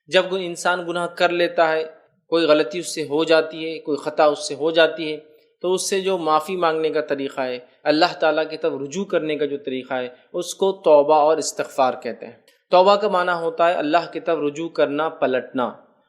جب کوئی انسان گناہ کر لیتا ہے، کوئی غلطی اس سے ہو جاتی ہے، کوئی خطا اس سے ہو جاتی ہے، تو اس سے جو معافی مانگنے کا طریقہ ہے، اللہ تعالیٰ کی طرف رجوع کرنے کا جو طریقہ ہے، اس کو توبہ اور استغفار کہتے ہیں۔ توبہ کا معنی ہوتا ہے اللہ کی طرف رجوع کرنا، پلٹنا،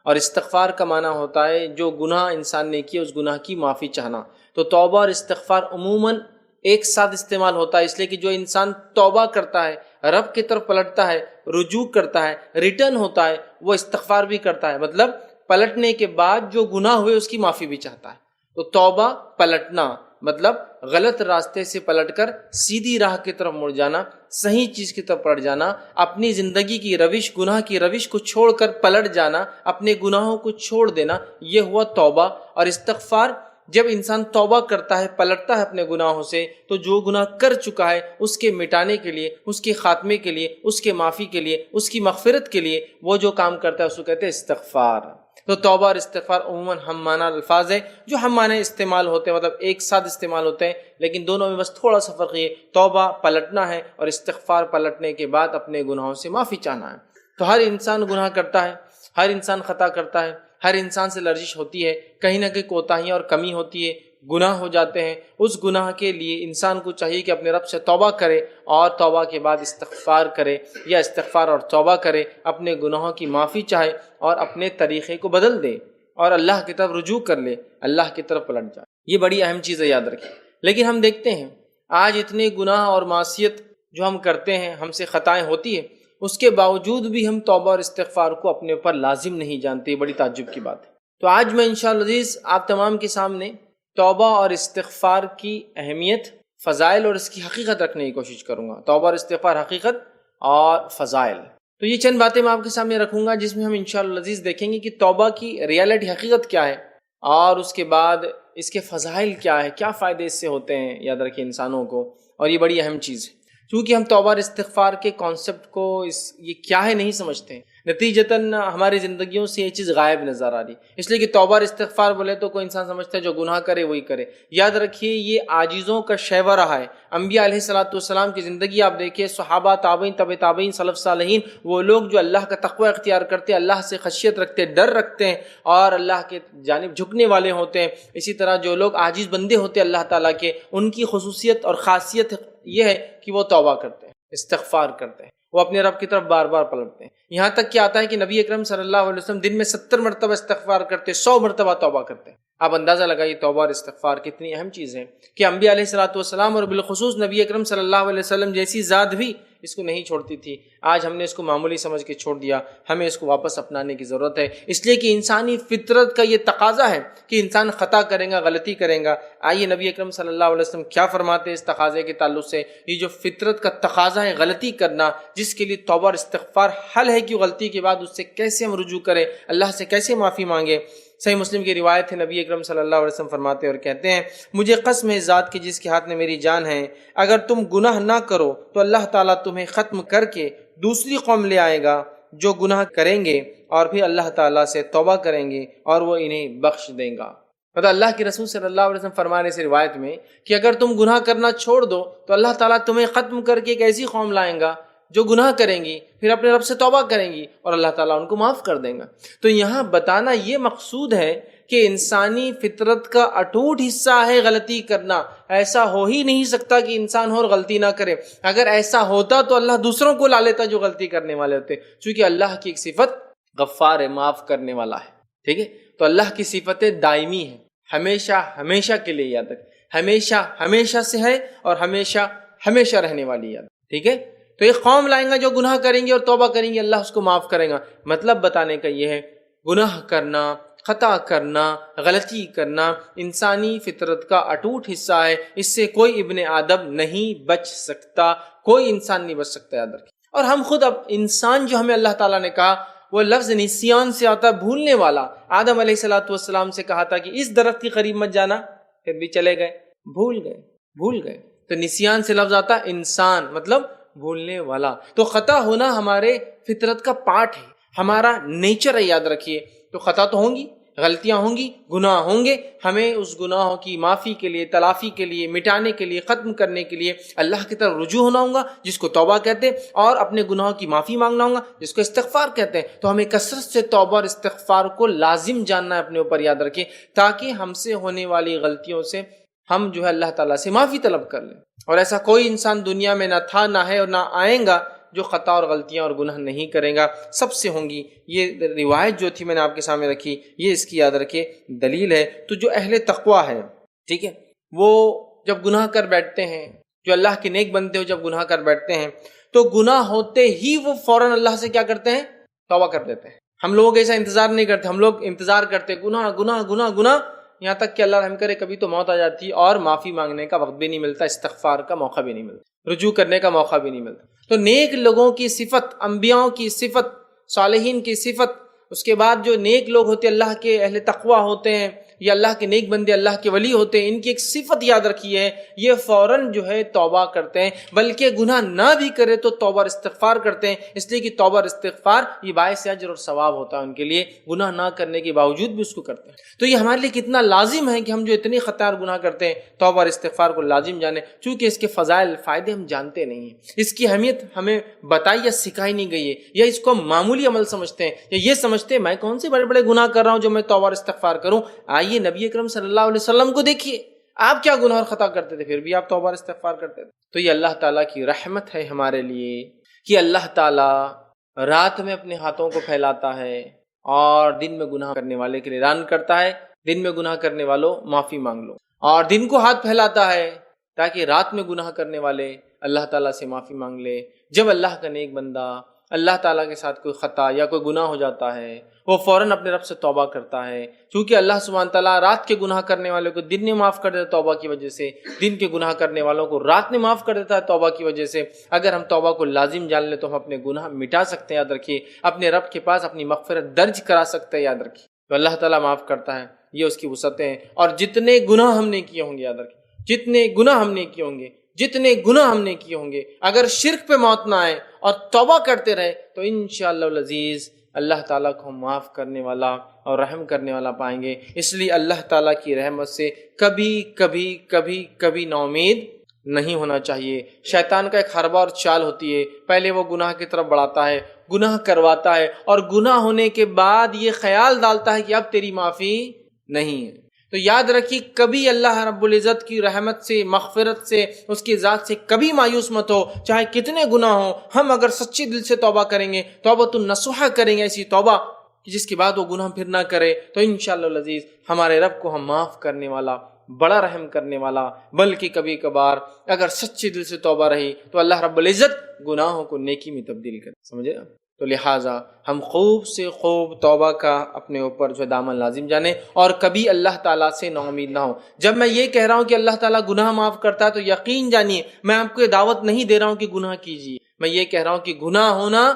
اور استغفار کا معنی ہوتا ہے جو گناہ انسان نے کیا اس گناہ کی معافی چاہنا۔ تو توبہ اور استغفار عموماً ایک ساتھ استعمال ہوتا ہے، اس لیے کہ جو انسان توبہ کرتا ہے، رب کی طرف پلٹتا ہے، رجوع کرتا ہے، ریٹرن ہوتا ہے، وہ استغفار بھی کرتا ہے، مطلب پلٹنے کے بعد جو گناہ ہوئے اس کی معافی بھی چاہتا ہے۔ تو توبہ پلٹنا مطلب غلط راستے سے پلٹ کر سیدھی راہ کی طرف مڑ جانا، صحیح چیز کی طرف پلٹ جانا، اپنی زندگی کی روش، گناہ کی روش کو چھوڑ کر پلٹ جانا، اپنے گناہوں کو چھوڑ دینا، یہ ہوا توبہ۔ اور استغفار، جب انسان توبہ کرتا ہے، پلٹتا ہے اپنے گناہوں سے، تو جو گناہ کر چکا ہے اس کے مٹانے کے لیے، اس کے خاتمے کے لیے، اس کے معافی کے لیے، اس کی مغفرت کے لیے وہ جو کام کرتا ہے اس کو کہتے ہیں استغفار۔ تو توبہ اور استغفار عموماً ہم معنی الفاظ ہیں، جو ہم معنی استعمال ہوتے ہیں، مطلب ایک ساتھ استعمال ہوتے ہیں، لیکن دونوں میں بس تھوڑا سا فرق یہ، توبہ پلٹنا ہے اور استغفار پلٹنے کے بعد اپنے گناہوں سے معافی چاہنا ہے۔ تو ہر انسان گناہ کرتا ہے، ہر انسان خطا کرتا ہے، ہر انسان سے لرزش ہوتی ہے، کہیں نہ کہیں کوتاہیاں اور کمی ہوتی ہے، گناہ ہو جاتے ہیں۔ اس گناہ کے لیے انسان کو چاہیے کہ اپنے رب سے توبہ کرے، اور توبہ کے بعد استغفار کرے، یا استغفار اور توبہ کرے، اپنے گناہوں کی معافی چاہے اور اپنے طریقے کو بدل دے اور اللہ کی طرف رجوع کر لے، اللہ کی طرف پلٹ جائے۔ یہ بڑی اہم چیز ہے، یاد رکھیں۔ لیکن ہم دیکھتے ہیں آج اتنے گناہ اور معصیت جو ہم کرتے ہیں، ہم سے خطائیں ہوتی ہیں، اس کے باوجود بھی ہم توبہ اور استغفار کو اپنے اوپر لازم نہیں جانتے۔ یہ بڑی تعجب کی بات ہے۔ تو آج میں انشاءاللہ عزیز آپ تمام کے سامنے توبہ اور استغفار کی اہمیت، فضائل اور اس کی حقیقت رکھنے کی کوشش کروں گا۔ توبہ اور استغفار، حقیقت اور فضائل۔ تو یہ چند باتیں میں آپ کے سامنے رکھوں گا جس میں ہم انشاءاللہ عزیز دیکھیں گے کہ توبہ کی ریالٹی، حقیقت کیا ہے، اور اس کے بعد اس کے فضائل کیا ہے، کیا فائدے اس سے ہوتے ہیں، یاد رکھیں انسانوں کو۔ اور یہ بڑی اہم چیز ہے، چونکہ ہم توبہ اور استغفار کے کانسیپٹ کو یہ کیا ہے نہیں سمجھتے ہیں، نتیجتاً ہماری زندگیوں سے یہ چیز غائب نظر آ رہی، اس لیے کہ توبہ اور استغفار بولے تو کوئی انسان سمجھتا ہے جو گناہ کرے وہی کرے۔ یاد رکھیے یہ عاجزوں کا شیوہ رہا ہے۔ انبیاء علیہ السلام کی زندگی آپ دیکھیں، صحابہ، تابعین، تبع تابعین، سلف صالحین، وہ لوگ جو اللہ کا تقوی اختیار کرتے، اللہ سے خشیت رکھتے، ڈر رکھتے ہیں اور اللہ کے جانب جھکنے والے ہوتے ہیں۔ اسی طرح جو لوگ عاجز بندے ہوتے ہیں اللہ تعالیٰ کے، ان کی خصوصیت اور خاصیت یہ ہے کہ وہ توبہ کرتے ہیں، استغفار کرتے ہیں، وہ اپنے رب کی طرف بار بار پلٹتے ہیں۔ یہاں تک کہ آتا ہے کہ نبی اکرم صلی اللہ علیہ وسلم دن میں 70 مرتبہ استغفار کرتے، 100 مرتبہ توبہ کرتے ہیں۔ آپ اندازہ لگائیے توبہ اور استغفار کتنی اہم چیز ہے کہ انبیاء علیہ السلام اور بالخصوص نبی اکرم صلی اللہ علیہ وسلم جیسی ذات بھی اس کو نہیں چھوڑتی تھی۔ آج ہم نے اس کو معمولی سمجھ کے چھوڑ دیا، ہمیں اس کو واپس اپنانے کی ضرورت ہے، اس لیے کہ انسانی فطرت کا یہ تقاضا ہے کہ انسان خطا کرے گا، غلطی کرے گا۔ آئیے نبی اکرم صلی اللہ علیہ وسلم کیا فرماتے ہیں اس تقاضے کے تعلق سے۔ یہ جو فطرت کا تقاضا ہے غلطی کرنا، جس کے لیے توبہ اور استغفار حل ہے کہ غلطی کے بعد اس سے کیسے ہم رجوع کریں، اللہ سے کیسے معافی مانگیں۔ صحیح مسلم کی روایت ہے، نبی اکرم صلی اللہ علیہ وسلم فرماتے اور کہتے ہیں، مجھے قسم ہے ذات کی جس کے ہاتھ میں میری جان ہے، اگر تم گناہ نہ کرو تو اللہ تعالیٰ تمہیں ختم کر کے دوسری قوم لے آئے گا جو گناہ کریں گے اور پھر اللہ تعالیٰ سے توبہ کریں گے اور وہ انہیں بخش دے گا۔ مطلب اللہ کے رسول صلی اللہ علیہ وسلم فرمانے سے روایت میں کہ اگر تم گناہ کرنا چھوڑ دو تو اللہ تعالیٰ تمہیں ختم کر کے ایک ایسی قوم لائیں گا جو گناہ کریں گی، پھر اپنے رب سے توبہ کریں گی اور اللہ تعالیٰ ان کو معاف کر دیں گا۔ تو یہاں بتانا یہ مقصود ہے کہ انسانی فطرت کا اٹوٹ حصہ ہے غلطی کرنا۔ ایسا ہو ہی نہیں سکتا کہ انسان اور غلطی نہ کرے۔ اگر ایسا ہوتا تو اللہ دوسروں کو لا لیتا جو غلطی کرنے والے ہوتے، چونکہ اللہ کی ایک صفت غفار ہے، معاف کرنے والا ہے، ٹھیک ہے۔ تو اللہ کی صفتیں دائمی ہیں، ہمیشہ ہمیشہ کے لیے، یاد رکھ، ہمیشہ ہمیشہ سے ہے اور ہمیشہ ہمیشہ رہنے والی، یاد، ٹھیک ہے۔ تو ایک قوم لائیں گا جو گناہ کریں گے اور توبہ کریں گے، اللہ اس کو معاف کرے گا۔ مطلب بتانے کا یہ ہے، گناہ کرنا، خطا کرنا، غلطی کرنا انسانی فطرت کا اٹوٹ حصہ ہے، اس سے کوئی ابن آدم نہیں بچ سکتا، کوئی انسان نہیں بچ سکتا، یاد رکھیں۔ اور ہم خود، اب انسان جو ہمیں اللہ تعالیٰ نے کہا وہ لفظ نسیان سے آتا ہے، بھولنے والا۔ آدم علیہ السلام سے کہا تھا کہ اس درخت کے قریب مت جانا، پھر بھی چلے گئے، بھول گئے۔ تو نسیان سے لفظ آتا ہے انسان، مطلب بھولنے والا۔ تو خطا ہونا ہمارے فطرت کا پارٹ ہے، ہمارا نیچر ہے، یاد رکھیے۔ تو خطا تو ہوں گی، غلطیاں ہوں گی، گناہ ہوں گے، ہمیں اس گناہوں کی معافی کے لیے، تلافی کے لیے، مٹانے کے لیے، ختم کرنے کے لیے اللہ کی طرف رجوع ہونا ہوگا، جس کو توبہ کہتے ہیں، اور اپنے گناہوں کی معافی مانگنا ہوگا، جس کو استغفار کہتے ہیں۔ تو ہمیں کثرت سے توبہ اور استغفار کو لازم جاننا ہے اپنے اوپر، یاد رکھیں، تاکہ ہم سے ہونے والی غلطیوں سے ہم جو ہے اللہ تعالیٰ سے معافی طلب کر لیں۔ اور ایسا کوئی انسان دنیا میں نہ تھا، نہ ہے اور نہ آئیں گا جو خطا اور غلطیاں اور گناہ نہیں کرے گا، سب سے ہوں گی۔ یہ روایت جو تھی میں نے آپ کے سامنے رکھی، یہ اس کی یاد رکھے دلیل ہے۔ تو جو اہل تقوی ہے، ٹھیک ہے، وہ جب گناہ کر بیٹھتے ہیں، جو اللہ کے نیک بندے ہو جب گناہ کر بیٹھتے ہیں تو گناہ ہوتے ہی وہ فوراً اللہ سے کیا کرتے ہیں؟ توبہ کر دیتے ہیں۔ ہم لوگوں کے ایسا انتظار نہیں کرتے، ہم لوگ انتظار کرتے گناہ گناہ گناہ گناہ، یہاں تک کہ اللہ رحم کرے کبھی تو موت آ جاتی اور معافی مانگنے کا وقت بھی نہیں ملتا، استغفار کا موقع بھی نہیں ملتا، رجوع کرنے کا موقع بھی نہیں ملتا۔ تو نیک لوگوں کی صفت، انبیاءوں کی صفت، صالحین کی صفت، اس کے بعد جو نیک لوگ ہوتے اللہ کے اہل تقوی ہوتے ہیں یا اللہ کے نیک بندے اللہ کے ولی ہوتے ہیں، ان کی ایک صفت یاد رکھی ہے، یہ فوراً جو ہے توبہ کرتے ہیں، بلکہ گناہ نہ بھی کرے تو توبہ اور استغفار کرتے ہیں، اس لیے کہ توبہ اور استغفار یہ باعث اجر اور ثواب ہوتا ہے ان کے لیے، گناہ نہ کرنے کے باوجود بھی اس کو کرتے ہیں۔ تو یہ ہمارے لیے کتنا لازم ہے کہ ہم جو اتنی خطا اور گناہ کرتے ہیں توبہ اور استغفار کو لازم جانیں، چونکہ اس کے فضائل، فائدے ہم جانتے نہیں ہیں، اس کی اہمیت ہمیں بتائی یا سکھائی نہیں گئی ہے، یا اس کو ہم معمولی عمل سمجھتے ہیں، یا یہ سمجھتے ہیں میں کون سے بڑے بڑے گناہ کر رہا ہوں جو میں توبہ اور استغفار کروں۔ آئیے نبی اکرم صلی اللہ علیہ وسلم کو دیکھیے، آپ کیا گناہ اور خطا کرتے تھے، پھر بھی آپ توبہ اور استغفار کرتے تھے۔ تو یہ اللہ تعالیٰ کی رحمت ہے ہمارے لیے کہ اللہ تعالیٰ رات میں اپنے ہاتھوں کو پھیلاتا ہے اور دن میں گناہ کرنے والے کے لیے اعلان کرتا ہے، دن میں گناہ کرنے والوں معافی مانگ لو، اور دن کو ہاتھ پھیلاتا ہے تاکہ رات میں گناہ کرنے والے اللہ تعالیٰ سے معافی مانگ لے۔ جب اللہ کا نیک بندہ اللہ تعالیٰ کے ساتھ کوئی خطا یا کوئی گناہ ہو جاتا ہے، وہ فوراً اپنے رب سے توبہ کرتا ہے، کیونکہ اللہ سبحانہ تعالیٰ رات کے گناہ کرنے والوں کو دن میں معاف کر دیتا ہے توبہ کی وجہ سے، دن کے گناہ کرنے والوں کو رات میں معاف کر دیتا ہے توبہ کی وجہ سے۔ اگر ہم توبہ کو لازم جان لیں تو ہم اپنے گناہ مٹا سکتے ہیں، یاد رکھیے، اپنے رب کے پاس اپنی مغفرت درج کرا سکتے ہیں، یاد رکھیے۔ تو اللہ تعالیٰ معاف کرتا ہے، یہ اس کی وسعتیں ہیں۔ اور جتنے گناہ ہم نے کیے ہوں گے، یاد رکھیے، جتنے گناہ ہم نے کیے ہوں گے، جتنے گناہ ہم نے کیے ہوں گے، اگر شرک پہ موت نہ آئے اور توبہ کرتے رہے تو انشاءاللہ العزیز اللہ تعالیٰ کو ہم معاف کرنے والا اور رحم کرنے والا پائیں گے۔ اس لیے اللہ تعالیٰ کی رحمت سے کبھی کبھی کبھی کبھی نا امید نہیں ہونا چاہیے۔ شیطان کا ایک حربہ اور چال ہوتی ہے، پہلے وہ گناہ کی طرف بڑھاتا ہے، گناہ کرواتا ہے، اور گناہ ہونے کے بعد یہ خیال ڈالتا ہے کہ اب تیری معافی نہیں ہے۔ تو یاد رکھیے، کبھی اللہ رب العزت کی رحمت سے، مغفرت سے، اس کی ذات سے کبھی مایوس مت ہو، چاہے کتنے گناہ ہوں۔ ہم اگر سچے دل سے توبہ کریں گے، توبۃ النصوحہ کریں گے، ایسی توبہ جس کے بعد وہ گناہ پھر نہ کرے، تو انشاءاللہ العزیز ہمارے رب کو ہم معاف کرنے والا، بڑا رحم کرنے والا، بلکہ کبھی کبھار اگر سچے دل سے توبہ رہی تو اللہ رب العزت گناہوں کو نیکی میں تبدیل کر، سمجھے؟ تو لہٰذا ہم خوب سے خوب توبہ کا اپنے اوپر جو دامن لازم جانیں، اور کبھی اللہ تعالیٰ سے نا امید نہ ہو۔ جب میں یہ کہہ رہا ہوں کہ اللہ تعالیٰ گناہ معاف کرتا ہے تو یقین جانیے میں آپ کو یہ دعوت نہیں دے رہا ہوں کہ گناہ کیجیے، میں یہ کہہ رہا ہوں کہ گناہ ہونا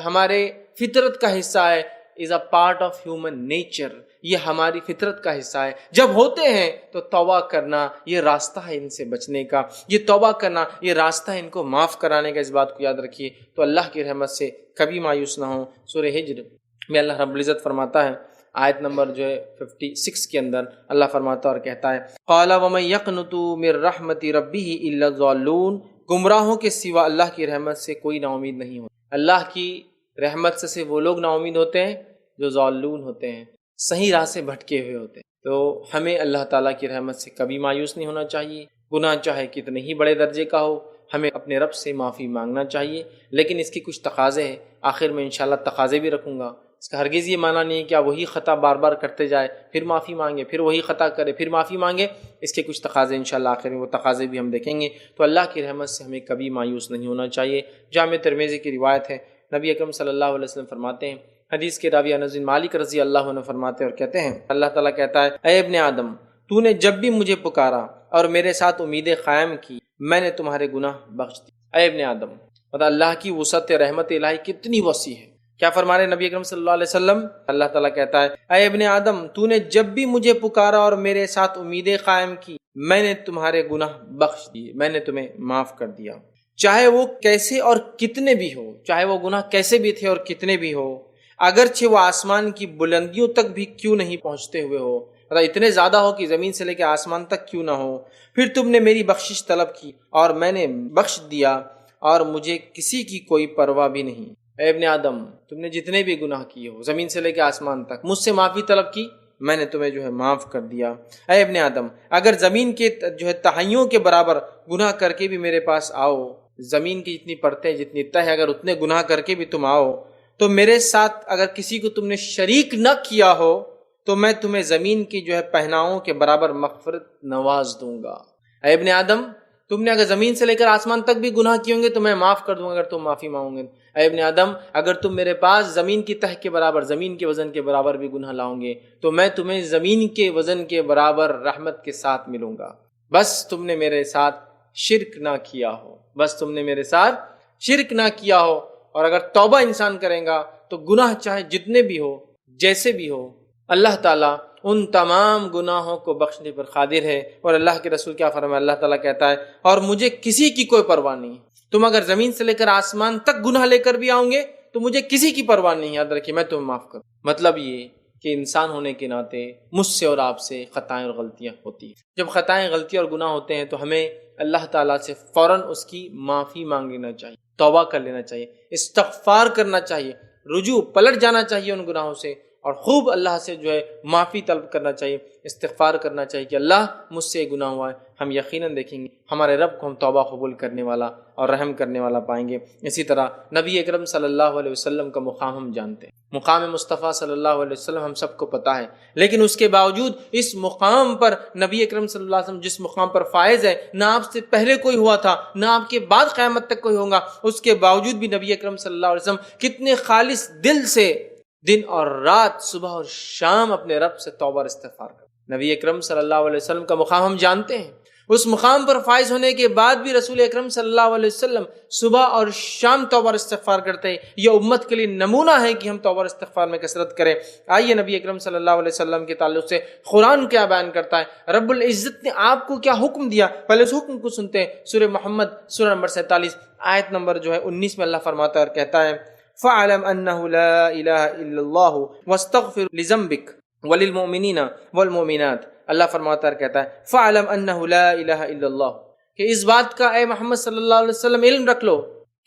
ہمارے فطرت کا حصہ ہے، is a part of human nature، یہ ہماری فطرت کا حصہ ہے۔ جب ہوتے ہیں تو توبہ کرنا یہ راستہ ہے ان سے بچنے کا، یہ توبہ کرنا یہ راستہ ہے ان کو معاف کرانے کا، اس بات کو یاد رکھیے۔ تو اللہ کی رحمت سے کبھی مایوس نہ ہوں۔ سورہ ہجر میں اللہ رب العزت فرماتا ہے، آیت نمبر جو ہے 56 کے اندر اللہ فرماتا اور کہتا ہے، قَالَ وَمَن يَقْنُطُ مِن رَحْمَةِ رَبِّهِ إِلَّا الضَّالُّونَ، گمراہوں کے سوا اللہ کی رحمت سے کوئی نا امید نہیں ہوتا۔ اللہ کی رحمت سے وہ لوگ نا امید ہوتے ہیں جو ضالون ہوتے ہیں، صحیح راہ سے بھٹکے ہوئے ہوتے ہیں۔ تو ہمیں اللہ تعالیٰ کی رحمت سے کبھی مایوس نہیں ہونا چاہیے، گناہ چاہے کتنے ہی بڑے درجے کا ہو، ہمیں اپنے رب سے معافی مانگنا چاہیے، لیکن اس کی کچھ تقاضے ہیں، آخر میں انشاءاللہ تقاضے بھی رکھوں گا۔ اس کا ہرگز یہ معنی نہیں ہے کہ آپ وہی خطا بار بار کرتے جائے، پھر معافی مانگے، پھر وہی خطا کرے، پھر معافی مانگے۔ اس کے کچھ تقاضے انشاءاللہ آخر میں وہ تقاضے بھی ہم دیکھیں گے۔ تو اللہ کی رحمت سے ہمیں کبھی مایوس نہیں ہونا چاہیے۔ جامع ترمذی کی روایت ہے، نبی اکرم صلی اللہ علیہ وسلم فرماتے ہیں، حدیث کے راوی انس بن مالک رضی اللہ عنہ فرماتے اور کہتے ہیں، اللہ تعالیٰ کہتا ہے، اے ابن آدم، تو نے جب بھی مجھے پکارا اور میرے ساتھ امیدیں قائم کی، میں نے تمہارے گناہ بخش دی۔ اے ابن آدم، مطلب اللہ کی وسعت رحمت الہی کتنی وسیع ہے۔ کیا فرما رہے نبی اکرم صلی اللہ علیہ وسلم؟ اللہ تعالیٰ کہتا ہے، اے ابن آدم، تو نے جب بھی مجھے پکارا اور میرے ساتھ امیدیں قائم کی، میں نے تمہارے گناہ بخش دیے، میں نے تمہیں معاف کر دیا، چاہے وہ کیسے اور کتنے بھی ہو، چاہے وہ گناہ کیسے بھی تھے اور کتنے بھی ہو۔ اگرچہ وہ آسمان کی بلندیوں تک بھی کیوں نہیں پہنچتے ہوئے ہو، مطلب اتنے زیادہ ہو کہ زمین سے لے کے آسمان تک کیوں نہ ہو، پھر تم نے میری بخشش طلب کی اور میں نے بخش دیا اور مجھے کسی کی کوئی پرواہ بھی نہیں۔ اے ابن آدم، تم نے جتنے بھی گناہ کیے ہو زمین سے لے کے آسمان تک، مجھ سے معافی طلب کی، میں نے تمہیں جو ہے معاف کر دیا۔ اے ابن آدم، اگر زمین کے جو ہے تہائیوں کے برابر گناہ کر کے بھی میرے پاس آؤ، زمین کی جتنی پرتیں جتنی تہ اگر اتنے گناہ کر کے بھی تم آؤ تو میرے ساتھ اگر کسی کو تم نے شریک نہ کیا ہو تو میں تمہیں زمین کی جو ہے پہناؤں کے برابر مغفرت نواز دوں گا۔ اے ابن آدم، تم نے اگر زمین سے لے کر آسمان تک بھی گناہ کیے ہوں گے تو میں معاف کر دوں گا اگر تم معافی مانگو گے۔ اے ابن آدم، اگر تم میرے پاس زمین کی تہ کے برابر، زمین کے وزن کے برابر بھی گناہ لاؤ گے تو میں تمہیں زمین کے وزن کے برابر رحمت کے ساتھ ملوں گا، بس تم نے میرے ساتھ شرک نہ کیا ہو، بس تم نے میرے ساتھ شرک نہ کیا ہو۔ اور اگر توبہ انسان کرے گا تو گناہ چاہے جتنے بھی ہو، جیسے بھی ہو، اللہ تعالیٰ ان تمام گناہوں کو بخشنے پر قادر ہے۔ اور اللہ کے رسول کیا فرمایا، اللہ تعالیٰ کہتا ہے اور مجھے کسی کی کوئی پرواہ نہیں، تم اگر زمین سے لے کر آسمان تک گناہ لے کر بھی آؤ گے تو مجھے کسی کی پرواہ نہیں، یاد رکھیے میں تمہیں معاف کروں۔ مطلب یہ کہ انسان ہونے کے ناطے مجھ سے اور آپ سے خطائیں اور غلطیاں ہوتی ہیں۔ جب خطائیں، غلطیاں اور گناہ ہوتے ہیں تو ہمیں اللہ تعالیٰ سے فوراً اس کی معافی مانگ لینا چاہیے، توبہ کر لینا چاہیے، استغفار کرنا چاہیے، رجوع پلٹ جانا چاہیے ان گناہوں سے، اور خوب اللہ سے جو ہے معافی طلب کرنا چاہیے، استغفار کرنا چاہیے کہ اللہ مجھ سے گناہ ہوا ہے۔ ہم یقیناً دیکھیں گے ہمارے رب کو ہم توبہ قبول کرنے والا اور رحم کرنے والا پائیں گے۔ اسی طرح نبی اکرم صلی اللہ علیہ وسلم کا مقام ہم جانتے ہیں، مقام مصطفیٰ صلی اللہ علیہ وسلم ہم سب کو پتہ ہے، لیکن اس کے باوجود اس مقام پر نبی اکرم صلی اللہ علیہ وسلم جس مقام پر فائز ہے، نہ آپ سے پہلے کوئی ہوا تھا نہ آپ کے بعد قیامت تک کوئی ہوگا، اس کے باوجود بھی نبی اکرم صلی اللہ علیہ وسلم کتنے خالص دل سے دن اور رات، صبح اور شام اپنے رب سے توبہ اور استغفار کرتے۔ نبی اکرم صلی اللہ علیہ وسلم کا مقام ہم جانتے ہیں، اس مقام پر فائز ہونے کے بعد بھی رسول اکرم صلی اللہ علیہ وسلم صبح اور شام توبہ اور استغفار کرتے ہیں۔ یہ امت کے لیے نمونہ ہے کہ ہم توبہ اور استغفار میں کثرت کریں۔ آئیے نبی اکرم صلی اللہ علیہ وسلم کے تعلق سے قرآن کیا بیان کرتا ہے، رب العزت نے آپ کو کیا حکم دیا، پہلے اس حکم کو سنتے ہیں۔ سورہ محمد سورہ نمبر 47 آیت نمبر جو ہے 19 میں اللہ فرماتا ہے اور کہتا ہے فَاعْلَمْ أَنَّهُ لَا إِلَهَ إِلَّا اللَّهُ وَاسْتَغْفِرْ لِذَنبِكَ وَلِلْمُؤْمِنِينَ وَالْمُؤْمِنَاتِ۔ اللہ فرماتا ہے اور کہتا ہے فَاعْلَمْ أَنَّهُ لَا إِلَهَ إِلَّا اللَّهُ، کہ اس بات کا اے محمد صلی اللہ علیہ وسلم علم رکھ لو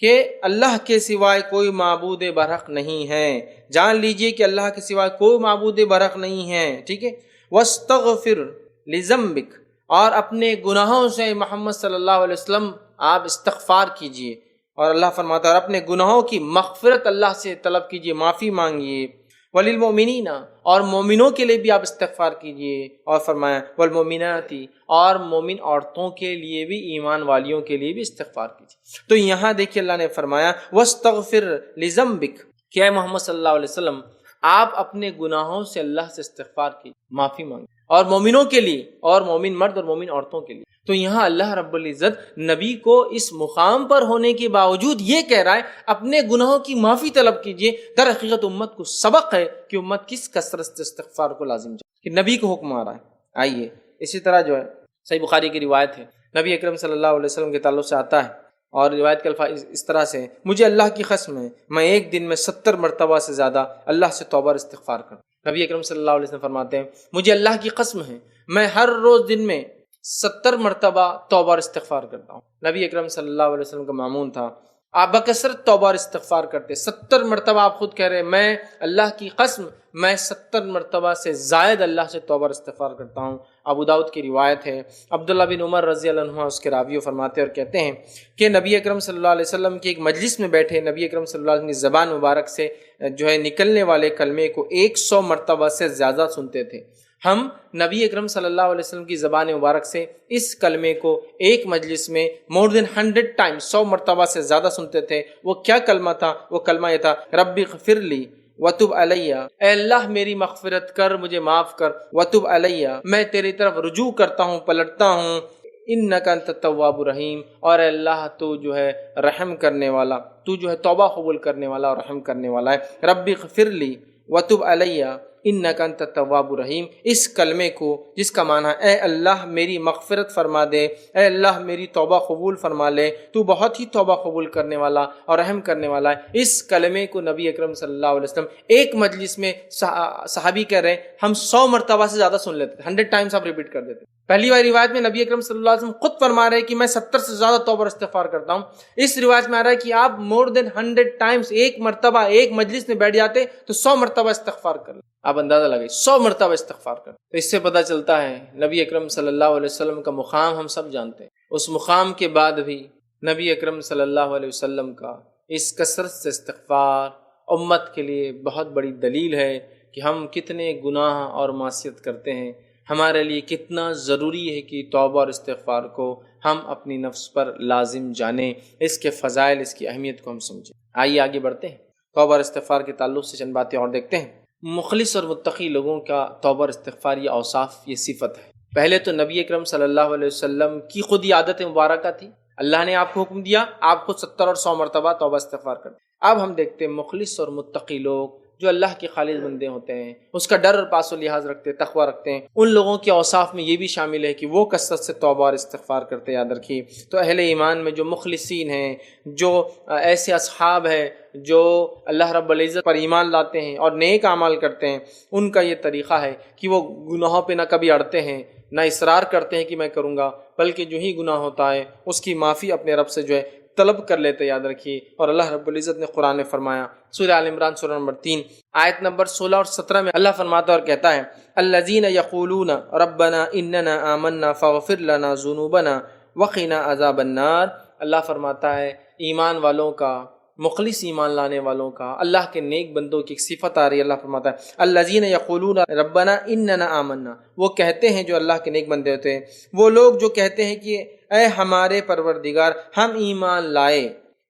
کہ اللہ کے سوائے کوئی معبود برحق نہیں ہے، جان لیجئے کہ اللہ کے سوائے کوئی معبود برحق نہیں ہے، ٹھیک ہے۔ وَاسْتَغْفِرْ لِذَنبِكَ، اور اپنے گناہوں سے محمد صلی اللہ علیہ وسلم آپ استغفار کیجئے، اور اللہ فرماتا ہے اور اپنے گناہوں کی مغفرت اللہ سے طلب کیجئے، معافی مانگیے۔ وَلِلْمُؤْمِنِينَ، اور مومنوں کے لیے بھی آپ استغفار کیجئے، اور فرمایا وَالْمُؤْمِنَاتِ، اور مومن عورتوں کے لیے بھی، ایمان والیوں کے لیے بھی استغفار کیجئے۔ تو یہاں دیکھیے اللہ نے فرمایا وَاسْتَغْفِرْ لِذَنبِكَ، کہ اے محمد صلی اللہ علیہ وسلم آپ اپنے گناہوں سے اللہ سے استغفار کیجئے، معافی مانگیں، اور مومنوں کے لیے، اور مومن مرد اور مومن عورتوں کے لیے۔ تو یہاں اللہ رب العزت نبی کو اس مقام پر ہونے کے باوجود یہ کہہ رہا ہے اپنے گناہوں کی معافی طلب کیجئے۔ در حقیقت امت کو سبق ہے کہ امت کس کثرت سے استغفار کو لازم جائے، کہ نبی کو حکم آ رہا ہے۔ آئیے اسی طرح جو ہے صحیح بخاری کی روایت ہے، نبی اکرم صلی اللہ علیہ وسلم کے تعلق سے آتا ہے، اور روایت کے الفاظ اس طرح سے، مجھے اللہ کی قسم ہے میں ایک دن میں 70 مرتبہ سے زیادہ اللہ سے توبہ اور استغفار کرتا ہوں۔ نبی اکرم صلی اللہ علیہ وسلم فرماتے ہیں مجھے اللہ کی قسم ہے میں ہر روز دن میں 70 مرتبہ توبہ اور استغفار کرتا ہوں۔ نبی اکرم صلی اللہ علیہ وسلم کا معمول تھا، آپ بکثرت توبہ اور استغفار کرتے، 70 مرتبہ آپ خود کہہ رہے ہیں میں اللہ کی قسم میں 70 مرتبہ سے زائد اللہ سے توبہ اور استغفار کرتا ہوں۔ ابو داؤد کی روایت ہے، عبداللہ بن عمر رضی اللہ عنہ اس کے راوی فرماتے اور کہتے ہیں کہ نبی اکرم صلی اللہ علیہ وسلم کی ایک مجلس میں بیٹھے، نبی اکرم صلی اللہ علیہ وسلم کی زبان مبارک سے جو ہے نکلنے والے کلمے کو 100 مرتبہ سے زیادہ سنتے تھے۔ ہم نبی اکرم صلی اللہ علیہ وسلم کی زبان مبارک سے اس کلمے کو ایک مجلس میں more than 100 times 100 مرتبہ سے زیادہ سنتے تھے۔ وہ کیا کلمہ تھا؟ وہ کلمہ یہ تھا رب اغفر لی وتب علیہ، اے اللہ میری مغفرت کر، مجھے معاف کر، وتب علیہ میں تیری طرف رجوع کرتا ہوں، پلٹتا ہوں، انک انت التواب الرحیم، اور اے اللہ تو جو ہے رحم کرنے والا، تو جو ہے توبہ قبول کرنے والا اور رحم کرنے والا ہے۔ رب اغفر لی وتب علیہ، انک انت التواب الرحیم، اس کلمے کو جس کا معنی ہے اے اللہ میری مغفرت فرما دے، اے اللہ میری توبہ قبول فرما لے، تو بہت ہی توبہ قبول کرنے والا اور رحم کرنے والا ہے، اس کلمے کو نبی اکرم صلی اللہ علیہ وسلم ایک مجلس میں صحابی کہہ رہے ہیں ہم 100 مرتبہ سے زیادہ سن لیتے، 100 ٹائمز آپ ریپیٹ کر دیتے۔ پہلی والی روایت میں نبی اکرم صلی اللہ علیہ وسلم خود فرما رہے ہیں کہ میں 70 سے زیادہ توبہ اور استغفار کرتا ہوں۔ اس روایت میں آ رہا ہے کہ آپ مور دین 100 ٹائمز، ایک مرتبہ ایک مجلس میں بیٹھ جاتے تو 100 مرتبہ استغفار کر لیں۔ آپ اندازہ لگائیں 100 مرتبہ استغفار کر، تو اس سے پتہ چلتا ہے نبی اکرم صلی اللہ علیہ وسلم کا مقام ہم سب جانتے ہیں۔ اس مقام کے بعد بھی نبی اکرم صلی اللہ علیہ وسلم کا اس کثرت سے استغفار امت کے لیے بہت بڑی دلیل ہے کہ ہم کتنے گناہ اور معصیت کرتے ہیں، ہمارے لیے کتنا ضروری ہے کہ توبہ اور استغفار کو ہم اپنی نفس پر لازم جانیں، اس کے فضائل، اس کی اہمیت کو ہم سمجھیں۔ آئیے آگے بڑھتے ہیں، توبہ اور استغفار کے تعلق سے چند باتیں اور دیکھتے ہیں۔ مخلص اور متقی لوگوں کا توبہ اور استغفار یہ اوصاف، یہ صفت ہے۔ پہلے تو نبی اکرم صلی اللہ علیہ وسلم کی خود یہ عادت مبارکہ تھی، اللہ نے آپ کو حکم دیا، آپ خود 70 اور 100 مرتبہ توبہ استغفار کرتے۔ اب ہم دیکھتے ہیں مخلص اور متقی لوگ جو اللہ کے خالص بندے ہوتے ہیں، اس کا ڈر اور پاس و لحاظ رکھتے ہیں، تقوی رکھتے ہیں، ان لوگوں کے اوصاف میں یہ بھی شامل ہے کہ وہ کثرت سے توبہ اور استغفار کرتے۔ یاد رکھیے، تو اہل ایمان میں جو مخلصین ہیں، جو ایسے اصحاب ہیں جو اللہ رب العزت پر ایمان لاتے ہیں اور نیک اعمال کرتے ہیں، ان کا یہ طریقہ ہے کہ وہ گناہوں پہ نہ کبھی اڑتے ہیں، نہ اصرار کرتے ہیں کہ میں کروں گا، بلکہ جو ہی گناہ ہوتا ہے اس کی معافی اپنے رب سے جو ہے طلب کر لیتے۔ یاد رکھیے، اور اللہ رب العزت نے قرآن میں فرمایا، سورہ آل عمران سورہ نمبر 3 آیت نمبر 16 اور 17 میں اللہ فرماتا اور کہتا ہے الذین یقولون ربنا اننا آمنا فاغفر لنا ذنوبنا وقنا عذاب النار۔ اللہ فرماتا ہے ایمان والوں کا، مخلص ایمان لانے والوں کا، اللہ کے نیک بندوں کی ایک صفت آ رہی ہے۔ اللہ فرماتا ہے الذین یقولون ربنا اننا آمنا، وہ کہتے ہیں جو اللہ کے نیک بندے ہوتے ہیں، وہ لوگ جو کہتے ہیں کہ اے ہمارے پروردگار ہم ایمان لائے،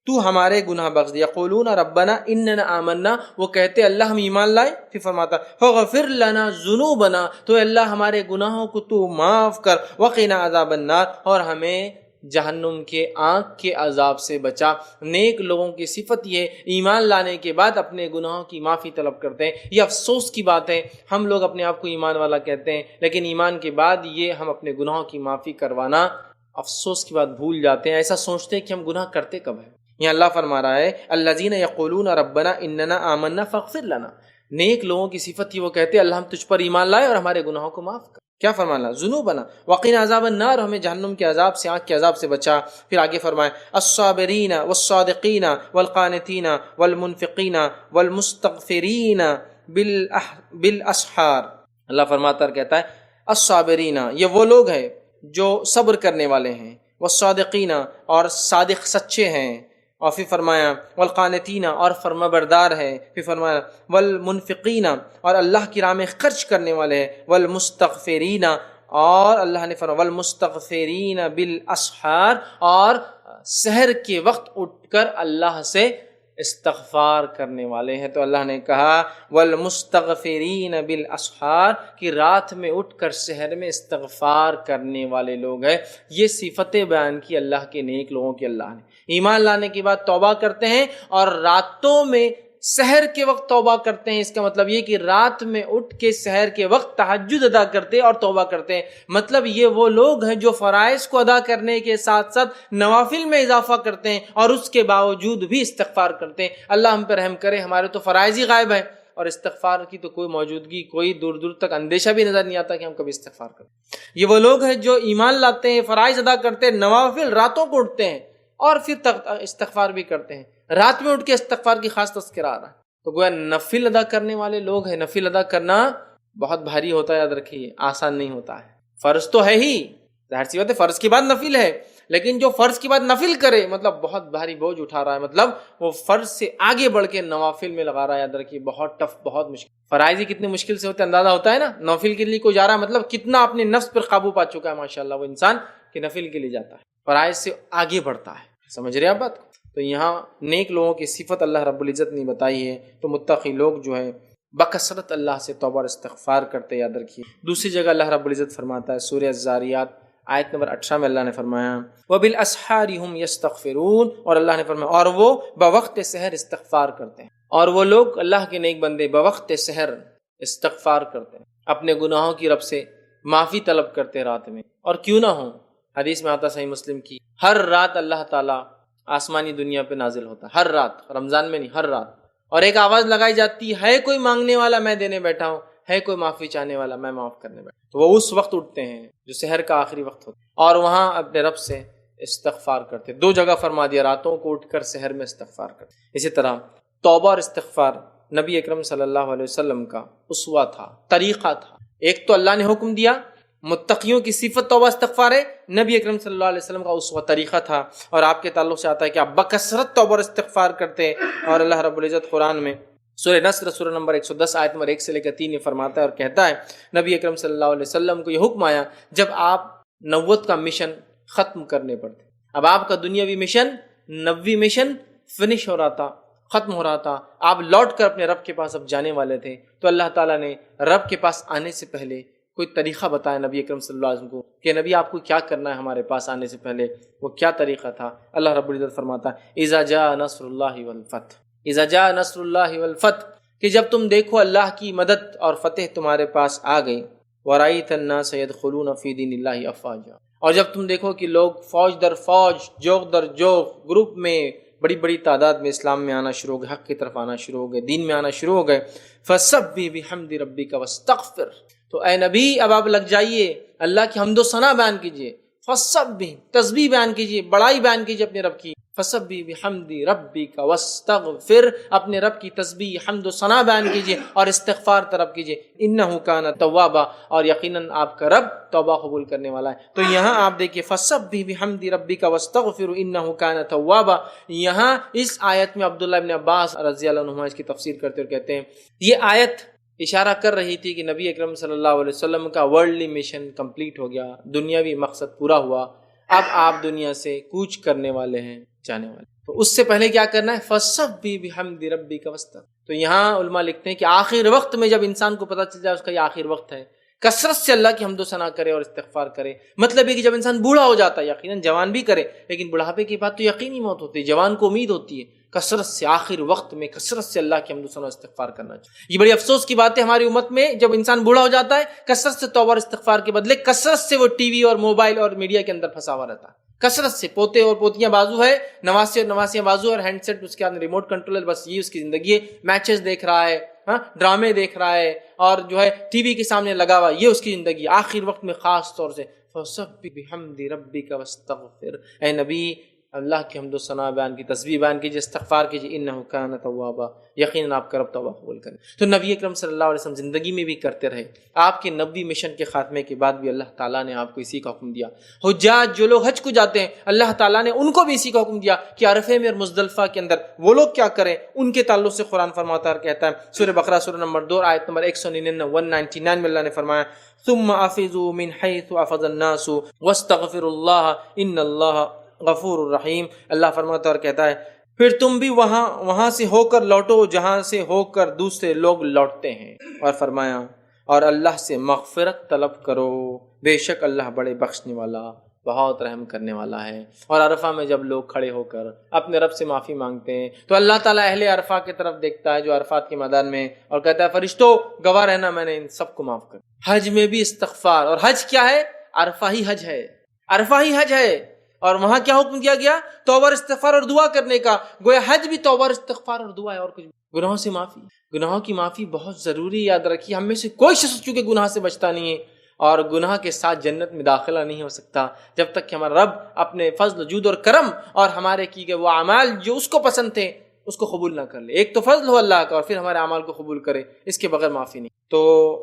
تو ہمارے گناہ بخش دے۔ یقولون ربنا اننا آمنا، وہ کہتے اللہ ہم ایمان لائے، پھر فرماتا فاغفر لنا ذنوبنا، تو اللہ ہمارے گناہوں کو تو معاف کر، وقنا عذاب النار، اور ہمیں جہنم کے آگ کے عذاب سے بچا۔ نیک لوگوں کی صفت یہ ایمان لانے کے بعد اپنے گناہوں کی معافی طلب کرتے ہیں۔ یہ افسوس کی بات ہے، ہم لوگ اپنے آپ کو ایمان والا کہتے ہیں، لیکن ایمان کے بعد یہ ہم اپنے گناہوں کی معافی کروانا افسوس کی بات بھول جاتے ہیں، ایسا سوچتے ہیں کہ ہم گناہ کرتے کب ہیں۔ یہاں اللہ فرما رہا ہے الذین یقولون ربنا اننا آمنا فاغفر لنا، نیک لوگوں کی صفت ہی وہ کہتے ہیں اللہ ہم تجھ پر ایمان لائے اور ہمارے گناہوں کو معاف کر۔ کیا فرمانا؟ ذنوبنا وقنا عذاب النار، ہمیں جہنم کے عذاب سے، آگ کے عذاب سے بچا۔ پھر آگے فرمائے الصابرین والصادقین والقانتین والمنفقین والمستغفرین بالاسحار۔ اللہ فرماتا کہتا ہے الصابرین، یہ وہ لوگ ہیں جو صبر کرنے والے ہیں، والصادقین، اور صادق سچے ہیں، اور پھر فرمایا والقانتین، اور فرما بردار ہے، پھر فرمایا والمنفقین، اور اللہ کی راہ میں خرچ کرنے والے ہیں، والمستغفرین، اور اللہ نے فرمایا والمستغفرین بالاسحار، اور سحر کے وقت اٹھ کر اللہ سے استغفار کرنے والے ہیں۔ تو اللہ نے کہا والمستغفرین بالاسحار، کہ رات میں اٹھ کر سحر میں استغفار کرنے والے لوگ ہیں۔ یہ صفتیں بیان کی اللہ کے نیک لوگوں کی۔ اللہ نے ایمان لانے کے بعد توبہ کرتے ہیں اور راتوں میں سحر کے وقت توبہ کرتے ہیں۔ اس کا مطلب یہ کہ رات میں اٹھ کے سحر کے وقت تہجد ادا کرتے اور توبہ کرتے ہیں۔ مطلب یہ وہ لوگ ہیں جو فرائض کو ادا کرنے کے ساتھ ساتھ نوافل میں اضافہ کرتے ہیں اور اس کے باوجود بھی استغفار کرتے ہیں۔ اللہ ہم پہ رحم کرے، ہمارے تو فرائض ہی غائب ہیں اور استغفار کی تو کوئی موجودگی، کوئی دور دور تک اندیشہ بھی نظر نہیں آتا کہ ہم کبھی استغفار کریں۔ یہ وہ لوگ ہیں جو ایمان لاتے ہیں، فرائض ادا کرتے ہیں، نوافل راتوں کو اٹھتے ہیں اور پھر استغفار بھی کرتے ہیں۔ رات میں اٹھ کے استغفار کی خاص تذکرہ آ رہا ہے، تو گویا نفل ادا کرنے والے لوگ ہیں۔ نفل ادا کرنا بہت بھاری ہوتا ہے، یاد رکھیے، آسان نہیں ہوتا ہے۔ فرض تو ہے ہی، ظاہر سی بات ہے، فرض کے بعد نفل ہے، لیکن جو فرض کے بعد نفل کرے مطلب بہت بھاری بوجھ اٹھا رہا ہے، مطلب وہ فرض سے آگے بڑھ کے نوافل میں لگا رہا ہے۔ یاد رکھیے بہت ٹف، بہت مشکل۔ فرائض ہی کتنی مشکل سے ہوتے ہیں اندازہ ہوتا ہے نا، نوافل کے لیے کوئی جا رہا ہے مطلب کتنا اپنے نفس پر قابو پا چکا ہے ماشاءاللہ وہ انسان کہ نفل کے لیے جاتا ہے، فرائض سے آگے بڑھتا ہے۔ سمجھ رہے ہیں آپ بات کو؟ تو یہاں نیک لوگوں کی صفت اللہ رب العزت نے بتائی ہے۔ تو متقی لوگ جو ہے بکثرت اللہ سے توبہ اور استغفار کرتے، یاد رکھیے۔ دوسری جگہ اللہ رب العزت فرماتا ہے سورہ الذاریات آیت نمبر 18 میں اللہ نے فرمایا وَبِالْأَسْحَارِ هُمْ يَسْتَغْفِرُونَ، اور اللہ نے فرمایا اور وہ بوقت سحر استغفار کرتے ہیں۔ اور وہ لوگ اللہ کے نیک بندے بوقت سحر استغفار کرتے ہیں، اپنے گناہوں کی رب سے معافی طلب کرتے ہیں رات میں، اور کیوں نہ ہوں، حدیث میں آتا صحیح مسلم کی، ہر رات اللہ تعالیٰ آسمانی دنیا پہ نازل ہوتا ہے، ہر رات، رمضان میں نہیں، ہر رات، اور ایک آواز لگائی جاتی ہے کوئی مانگنے والا میں دینے بیٹھا ہوں، ہے کوئی معافی چاہنے والا میں معاف کرنے بیٹھا ہوں۔ تو وہ اس وقت اٹھتے ہیں جو سحر کا آخری وقت ہوتا ہے، اور وہاں اپنے رب سے استغفار کرتے، دو جگہ فرما دیا، راتوں کو اٹھ کر سحر میں استغفار کرتے۔ اسی طرح توبہ اور استغفار نبی اکرم صلی اللہ علیہ وسلم کا اسوہ تھا، طریقہ تھا۔ ایک تو اللہ نے حکم دیا، متقیوں کی صفت توبہ استغفار ہے، نبی اکرم صلی اللہ علیہ وسلم کا اسوہ طریقہ تھا، اور آپ کے تعلق سے آتا ہے کہ آپ بکثرت توبہ اور استغفار کرتے ہیں۔ اور اللہ رب العزت قرآن میں سورہ نصر سورہ نمبر 110 آیت نمبر 1 سے لے کر 3 یہ فرماتا ہے اور کہتا ہے، نبی اکرم صلی اللہ علیہ وسلم کو یہ حکم آیا جب آپ نبوت کا مشن ختم کرنے پر تھے، اب آپ کا دنیاوی مشن، نبوی مشن فنش ہو رہا تھا، ختم ہو رہا تھا، آپ لوٹ کر اپنے رب کے پاس اب جانے والے تھے، تو اللہ تعالیٰ نے رب کے پاس آنے سے پہلے کوئی طریقہ بتایا نبی اکرم صلی اللہ علیہ وسلم کو کہ نبی آپ کو کیا کرنا ہے ہمارے پاس آنے سے پہلے۔ وہ کیا طریقہ تھا؟ اللہ رب العزت فرماتا ہے اذا جاء نصر اللہ والفتح، اذا جاء نصر اللہ والفتح، کہ جب تم دیکھو اللہ کی مدد اور فتح تمہارے پاس آ گئی، ورأیت الناس يدخلون فی دین اللہ افواجا، اور جب تم دیکھو کہ لوگ فوج در فوج، جوگ در جوگ، گروپ میں بڑی بڑی تعداد میں اسلام میں آنا شروع ہو گئے، حق کی طرف آنا شروع ہو گئے، دین میں آنا شروع ہو گئے، فسبح بحمد ربک واستغفر، تو اے نبی اب آپ لگ جائیے، اللہ کی حمد و ثنا بیان کیجئے، فسبح، تسبیح بیان کیجئے، بڑائی بیان کیجئے اپنے رب کی، فسبح بحمد ربک واستغفر، اپنے رب کی تسبیح، حمد و ثنا بیان کیجئے اور استغفار طلب کیجئے، انہ کان توابا، اور یقیناً آپ کا رب توبہ قبول کرنے والا ہے۔ تو یہاں آپ دیکھیے فسبح بحمد ربک واستغفر انہ کان توابا، یہاں اس آیت میں عبداللہ ابن عباس رضی اللہ عنہما اس کی تفسیر کرتے اور کہتے ہیں یہ آیت اشارہ کر رہی تھی کہ نبی اکرم صلی اللہ علیہ وسلم کا ورلڈلی مشن کمپلیٹ ہو گیا، دنیاوی مقصد پورا ہوا، اب آپ دنیا سے کوچ کرنے والے ہیں، جانے والے، تو اس سے پہلے کیا کرنا ہے؟ فسبح بحمد ربک واستغفر۔ تو یہاں علماء لکھتے ہیں کہ آخر وقت میں جب انسان کو پتہ چل جائے اس کا یہ آخر وقت ہے، کثرت سے اللہ کی حمد و ثنا کرے اور استغفار کرے۔ مطلب ہے کہ جب انسان بوڑھا ہو جاتا ہے، یقیناً جوان بھی کرے، لیکن بڑھاپے کی بات تو یقینی موت ہوتی ہے، جوان کو امید ہوتی ہے، کثرت سے آخر وقت میں کثرت سے اللہ کی حمد و ثنا استغفار کرنا چاہیے۔ یہ بڑی افسوس کی بات ہے ہماری امت میں، جب انسان بوڑھا ہو جاتا ہے کثرت سے توبہ اور استغفار کے بدلے کثرت سے وہ ٹی وی اور موبائل اور میڈیا کے اندر پھنسا ہوا رہتا ہے، کثرت سے پوتے اور پوتیاں بازو ہے، نواسے اور نواسیاں بازو، اور ہینڈ سیٹ اس کے اندر ریموٹ کنٹرولر، بس یہ اس کی زندگی ہے، میچز دیکھ رہا ہے، ڈرامے دیکھ رہا ہے، اور جو ہے ٹی وی کے سامنے لگا ہوا، یہ اس کی زندگی۔ آخر وقت میں خاص طور سے فسبح بحمد ربک واستغفر، اے نبی اللہ کی حمد و ثنا بیان کی، تسبیح بیان کیجیے، استغفار کیجیے، انہ کان توابا، یقیناً آپ کا رب توبہ قبول کرے۔ تو نبی اکرم صلی اللہ علیہ وسلم زندگی میں بھی کرتے رہے، آپ کے نبوی مشن کے خاتمے کے بعد بھی اللہ تعالیٰ نے آپ کو اسی کا حکم دیا۔ حجاج جو لوگ حج کو جاتے ہیں، اللہ تعالیٰ نے ان کو بھی اسی کا حکم دیا کہ عرفے میں اور مزدلفہ کے اندر وہ لوگ کیا کریں، ان کے تعلق سے قرآن فرماتا ہے، کہتا ہے سورہ بقرہ سورہ نمبر 2 آیت نمبر 199 میں اللہ نے فرمایا ثم افضوا من حيث افض الناس واستغفروا الله ان الله غفور الرحیم۔ اللہ فرماتا اور کہتا ہے پھر تم بھی وہاں سے ہو کر لوٹو جہاں سے ہو کر دوسرے لوگ لوٹتے ہیں، اور فرمایا اور اللہ سے مغفرت طلب کرو، بے شک اللہ بڑے بخشنے والا بہت رحم کرنے والا ہے۔ اور عرفہ میں جب لوگ کھڑے ہو کر اپنے رب سے معافی مانگتے ہیں تو اللہ تعالیٰ اہل عرفہ کی طرف دیکھتا ہے جو عرفات کے میدان میں، اور کہتا ہے فرشتوں گواہ رہنا میں نے ان سب کو معاف کر۔ حج میں بھی استغفار، اور حج کیا ہے؟ عرفہ ہی حج ہے، عرفہ ہی حج ہے، اور وہاں کیا حکم دیا گیا؟ توبہ اور استغفار اور دعا کرنے کا۔ گویا حج بھی توبہ اور استغفار اور دعا ہے، اور کچھ گناہوں سے معافی، گناہوں کی معافی بہت ضروری، یاد رکھیے ہم میں سے کوئی شخص چونکہ گناہ سے بچتا نہیں ہے، اور گناہ کے ساتھ جنت میں داخلہ نہیں ہو سکتا جب تک کہ ہمارا رب اپنے فضل، جود اور کرم اور ہمارے کیے گئے وہ اعمال جو اس کو پسند تھے اس کو قبول نہ کر لے۔ ایک تو فضل ہو اللہ کا، اور پھر ہمارے اعمال کو قبول کرے، اس کے بغیر معافی نہیں۔ تو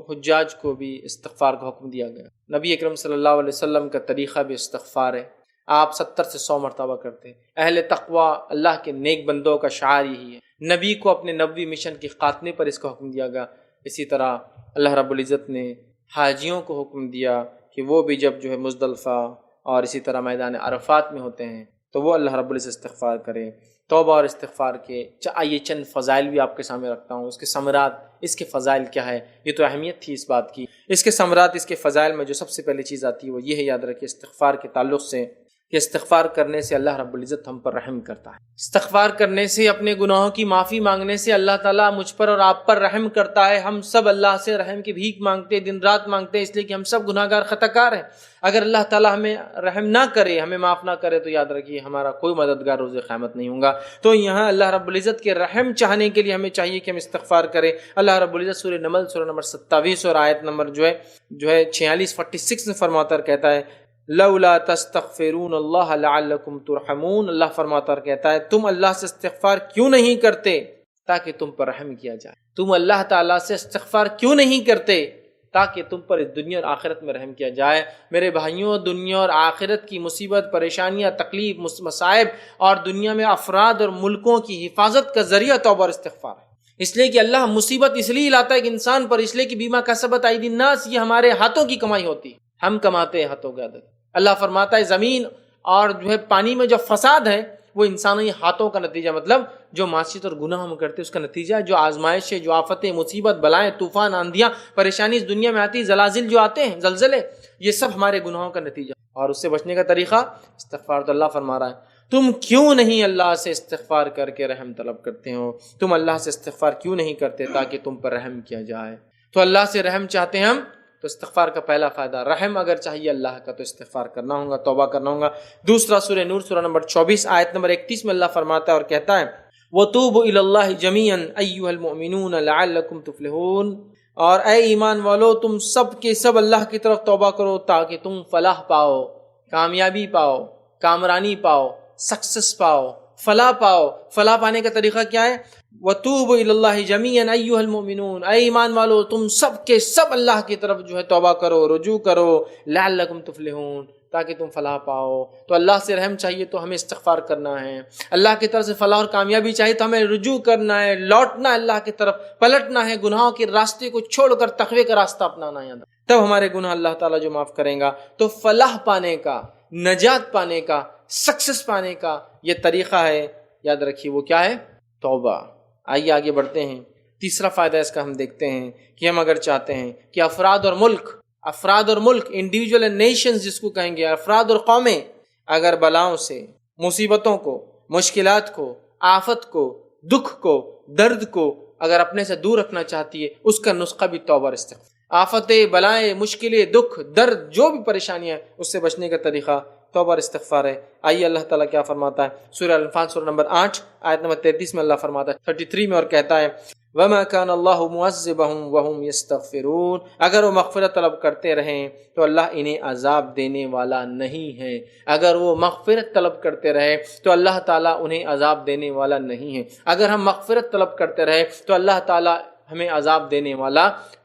حجاج کو بھی استغفار کا حکم دیا گیا۔ نبی اکرم صلی اللہ علیہ وسلم کا طریقہ بھی استغفار ہے، آپ 70 سے 100 مرتبہ کرتے ہیں۔ اہل تقوی اللہ کے نیک بندوں کا شعار یہی ہے، نبی کو اپنے نبوی مشن کے خاتمے پر اس کا حکم دیا گیا۔ اسی طرح اللہ رب العزت نے حاجیوں کو حکم دیا کہ وہ بھی جب جو ہے مزدلفہ اور اسی طرح میدان عرفات میں ہوتے ہیں تو وہ اللہ رب العزت استغفار کریں۔ توبہ اور استغفار کے آئیے چند فضائل بھی آپ کے سامنے رکھتا ہوں، اس کے ثمرات، اس کے فضائل کیا ہے، یہ تو اہمیت تھی اس بات کی۔ اس کے ثمرات، اس کے فضائل میں جو سب سے پہلی چیز آتی ہے وہ یہ ہے، یاد رکھیں استغفار کے تعلق سے کہ استغفار کرنے سے اللہ رب العزت ہم پر رحم کرتا ہے. استغفار کرنے سے، اپنے گناہوں کی معافی مانگنے سے اللہ تعالیٰ مجھ پر اور آپ پر رحم کرتا ہے. ہم سب اللہ سے رحم کی بھیک مانگتے ہیں، دن رات مانگتے ہیں، اس لیے کہ ہم سب گناہ گار خطا کار ہیں. اگر اللہ تعالیٰ ہمیں رحم نہ کرے، ہمیں معاف نہ کرے، تو یاد رکھیے ہمارا کوئی مددگار روز قیامت نہیں ہوگا. تو یہاں اللہ رب العزت کے رحم چاہنے کے لیے ہمیں چاہیے کہ ہم استغفار کریں. اللہ رب العزت سورہ نمل سورہ نمبر 27 اور آیت نمبر جو ہے 46 میں فرماتا اور کہتا ہے لولا تستغفرون اللہ لعلکم ترحمون. اللہ فرماتا اور کہتا ہے تم اللہ سے استغفار کیوں نہیں کرتے تاکہ تم پر رحم کیا جائے. تم اللہ تعالیٰ سے استغفار کیوں نہیں کرتے تاکہ تم پر اس دنیا اور آخرت میں رحم کیا جائے. میرے بھائیوں، دنیا اور آخرت کی مصیبت، پریشانیاں، تکلیف، مصائب اور دنیا میں افراد اور ملکوں کی حفاظت کا ذریعہ توبہ اور استغفار ہے. اس لیے کہ اللہ مصیبت اس لیے لاتا ہے کہ انسان پر، اس لیے کہ بیما کسبت ایدی الناس، یہ ہمارے ہاتھوں کی کمائی ہوتی ہے، ہم کماتے ہیں ہاتھوں کی عادت. اللہ فرماتا ہے زمین اور پانی میں جو فساد ہے وہ انسانی ہاتھوں کا نتیجہ، مطلب جو معصیت اور گناہ ہم کرتے ہیں اس کا نتیجہ ہے. جو آزمائشیں، جو آفتیں، مصیبت، بلائیں، طوفان، آندیاں، پریشانی اس دنیا میں آتی، زلازل جو آتے ہیں، زلزلے، یہ سب ہمارے گناہوں کا نتیجہ. اور اس سے بچنے کا طریقہ استغفار. تو اللہ فرما رہا ہے تم کیوں نہیں اللہ سے استغفار کر کے رحم طلب کرتے ہو؟ تم اللہ سے استغفار کیوں نہیں کرتے تاکہ تم پر رحم کیا جائے؟ تو اللہ سے رحم چاہتے ہیں ہم، تو استغفار کا پہلا فائدہ، رحم اگر چاہیے اللہ کا تو استغفار کرنا ہوگا، توبہ کرنا ہوگا. دوسرا سورہ نور سورہ نمبر 24 آیت نمبر 31 میں اللہ فرماتا ہے اور کہتا ہے وَتُوبُوا إِلَى اللَّهِ جَمِيعًا أَيُّهَا الْمُؤْمِنُونَ لَعَلَّكُمْ تُفْلِحُونَ. اور اے ایمان والو، تم سب کے سب اللہ کی طرف توبہ کرو تاکہ تم فلاح پاؤ، کامیابی پاؤ، کامرانی پاؤ، سکسس پاؤ، فلاح پاؤ. فلاح پانے کا طریقہ کیا ہے؟ وَتُوبُوا إِلَى اللَّهِ جَمِيعًا أَيُّهَا الْمُؤْمِنُونَ. اے ایمان والو، تم سب کے سب اللہ کی طرف توبہ کرو، رجوع کرو، لَعَلَّكُمْ تُفْلِحُونَ، تاکہ تم فلاح پاؤ. تو اللہ سے رحم چاہیے تو ہمیں استغفار کرنا ہے. اللہ کی طرف سے فلاح اور کامیابی چاہیے تو ہمیں رجوع کرنا ہے، لوٹنا ہے اللہ کی طرف، پلٹنا ہے، گناہوں کے راستے کو چھوڑ کر تقوی کا راستہ اپنانا ہے. تب ہمارے گناہ اللہ تعالیٰ جو معاف کریں گا. تو فلاح پانے کا، نجات پانے کا، سکسس پانے کا یہ طریقہ ہے، یاد رکھیے وہ کیا ہے؟ توبہ. آئیے آگے بڑھتے ہیں. تیسرا فائدہ اس کا ہم دیکھتے ہیں کہ ہم اگر چاہتے ہیں کہ افراد اور ملک انڈیویجول اینڈ نیشنز جس کو کہیں گے، افراد اور قومیں اگر بلاؤں سے، مصیبتوں کو، مشکلات کو، آفت کو، دکھ کو، درد کو اگر اپنے سے دور رکھنا چاہتی ہے، اس کا نسخہ بھی توبہ اور استغفار. آفتیں، بلائیں، مشکلیں، دکھ، درد، جو بھی پریشانیاں ہیں اس سے بچنے کا طریقہ توبہ اور استغفار ہے. آئیے اللہ تعالیٰ کیا فرماتا ہے سورہ الانفال سورہ نمبر 8 آیت نمبر 33 میں اللہ فرماتا ہے 33 میں اور کہتا ہے وَمَا كَانَ اللَّهُ مُعَذِّبَهُمْ وَهُمْ يَسْتَغْفِرُونَ. اگر وہ مغفرت طلب کرتے رہیں تو اللہ انہیں عذاب دینے والا نہیں ہے. اگر وہ مغفرت طلب کرتے رہے تو اللہ تعالیٰ انہیں عذاب دینے والا نہیں ہے. اگر ہم مغفرت طلب کرتے رہے تو اللہ تعالیٰ ہمیں عذاب دینے والا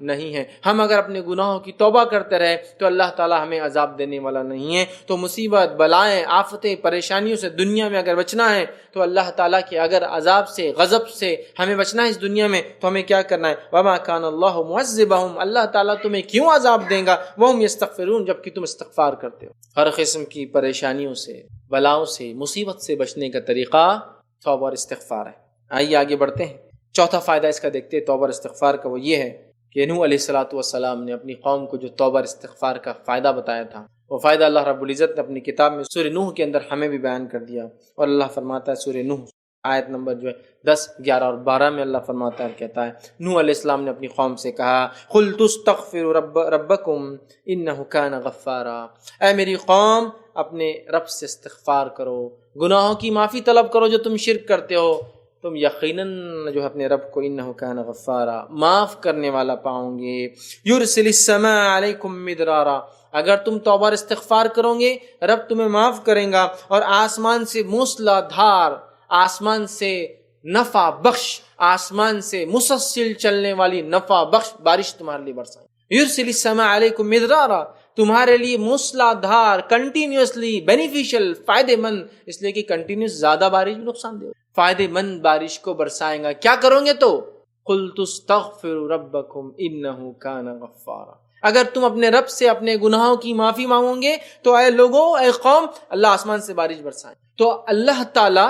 نہیں ہے. ہم اگر اپنے گناہوں کی توبہ کرتے رہے تو اللہ تعالیٰ ہمیں عذاب دینے والا نہیں ہے. تو مصیبت، بلائیں، آفتیں، پریشانیوں سے دنیا میں اگر بچنا ہے تو اللہ تعالیٰ کے اگر عذاب سے، غضب سے ہمیں بچنا ہے اس دنیا میں تو ہمیں کیا کرنا ہے؟ وَمَا كَانَ اللَّهُ مُعَذِّبَهُمْ. اللہ تعالیٰ تمہیں کیوں عذاب دے گا وَهُمْ يَسْتَغْفِرُونَ، جبکہ تم استغفار کرتے ہو. ہر قسم کی پریشانیوں سے، بلاؤں سے، مصیبت سے بچنے کا طریقہ توبہ اور استغفار ہے. آئیے آگے بڑھتے ہیں. چوتھا فائدہ اس کا دیکھتے ہیں توبہ اور استغفار کا، وہ یہ ہے کہ نوح علیہ السلام نے اپنی قوم کو جو توبہ اور استغفار کا فائدہ بتایا تھا، وہ فائدہ اللہ رب العزت نے اپنی کتاب میں سورہ نوح کے اندر ہمیں بھی بیان کر دیا. اور اللہ فرماتا ہے سورہ نوح آیت نمبر 10، 11 اور 12 میں اللہ فرماتا ہے، کہتا ہے نوح علیہ السلام نے اپنی قوم سے کہا قُلْ تُسْتَغْفِرُوا رَبَّكُمْ إِنَّهُ كَانَ غَفَّارًا. اے میری قوم، اپنے رب سے استغفار کرو، گناہوں کی معافی طلب کرو جو تم شرک کرتے ہو. تم یقیناً جو ہے اپنے رب کو انہ کان غفارا، معاف کرنے والا پاؤں گے. یرسل السماء علیکم مدرارا. اگر تم توبہ اور استغفار کرو گے رب تمہیں معاف کریں گا اور آسمان سے موسلا دھار، آسمان سے نفع بخش، آسمان سے مسلسل چلنے والی نفع بخش بارش تمہارے لیے برسائیں. یرسل السماء علیکم مدرارا، تمہارے لیے موسلا دھار، کنٹینیوسلی بینیفیشل، فائدے مند، اس لیے کہ کنٹینیوس زیادہ بارش بھی نقصان دے، فائدے مند بارش کو برسائیں گا. کیا کرو گے تو قُلْ تُسْتَغْفِرُوا رَبَّكُمْ إِنَّهُ كَانَ غَفَّارًا. اگر تم اپنے رب سے اپنے گناہوں کی معافی مانگو گے تو اے لوگوں، اے قوم، اللہ آسمان سے بارش برسائیں. تو اللہ تعالیٰ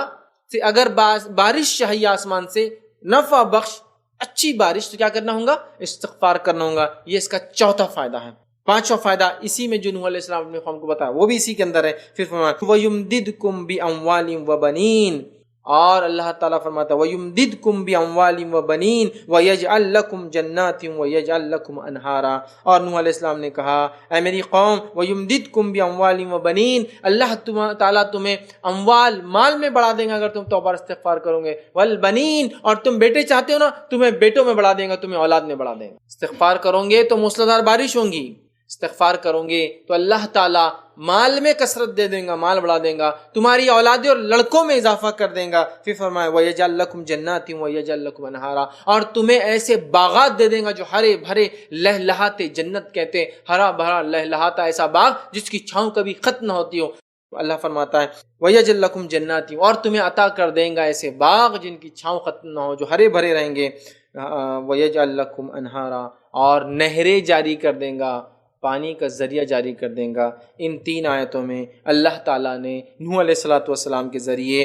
سے اگر بارش چاہیے آسمان سے، نفع بخش اچھی بارش، تو کیا کرنا ہوگا؟ استغفار کرنا ہوگا. یہ اس کا چوتھا فائدہ ہے. پانچواں فائدہ اسی میں جو نوح علیہ السلام اپنے قوم کو بتایا وہ بھی اسی کے اندر ہے. پھر فرمایا وَيُمْدِدْكُمْ بِأَمْوَالٍ وَبَنِينَ، اور اللہ تعالیٰ فرماتا ہے وَيُمْدِدْكُمْ بِأَمْوَالٍ وَبَنِينَ وَيَجْعَلْ لَكُمْ جَنَّاتٍ وَيَجْعَلْ لَكُمْ أَنْهَارًا. اور نوح علیہ السلام نے کہا اے میری قوم وَيُمْدِدْكُمْ بِأَمْوَالٍ وَبَنِينَ، اللہ تعالیٰ تمہیں اموال مال میں بڑھا دیں گا اگر تم توبہ استغفار کرو گے، والبنین، اور تم بیٹے چاہتے ہو نا تمہیں بیٹوں میں بڑھا دیں گا، تمہیں اولاد میں بڑھا دیں گا. استغفار کرو گے تو موسلادھار بارش ہوں گی، استغفار کرو گے تو اللہ تعالیٰ مال میں کثرت دے دیں گا، مال بڑھا دیں گا، تمہاری اولادیں اور لڑکوں میں اضافہ کر دیں گا. پھر فرمایا وَيَجْعَلْ لَكُمْ جَنَّاتٍ وَيَجْعَلْ لَكُمْ أَنْهَارًا، اور تمہیں ایسے باغات دے دیں گا جو ہرے بھرے لہلہاتے، جنت کہتے ہیں ہرا بھرا لہلہاتا ایسا باغ جس کی چھاؤں کبھی ختم نہ ہوتی ہو. اللہ فرماتا ہے وَيَجْعَلْ لَكُمْ جَنَّاتٍ، اور تمہیں عطا کر دیں گا ایسے باغ جن کی چھاؤں ختم نہ ہو، جو ہرے بھرے رہیں گے. وَيَجْعَلْ لَكُمْ أَنْهَارًا، اور نہریں جاری کر دیں گا، پانی کا ذریعہ جاری کر دیں گا. ان تین آیتوں میں اللہ تعالیٰ نے نوح علیہ السلام کے ذریعے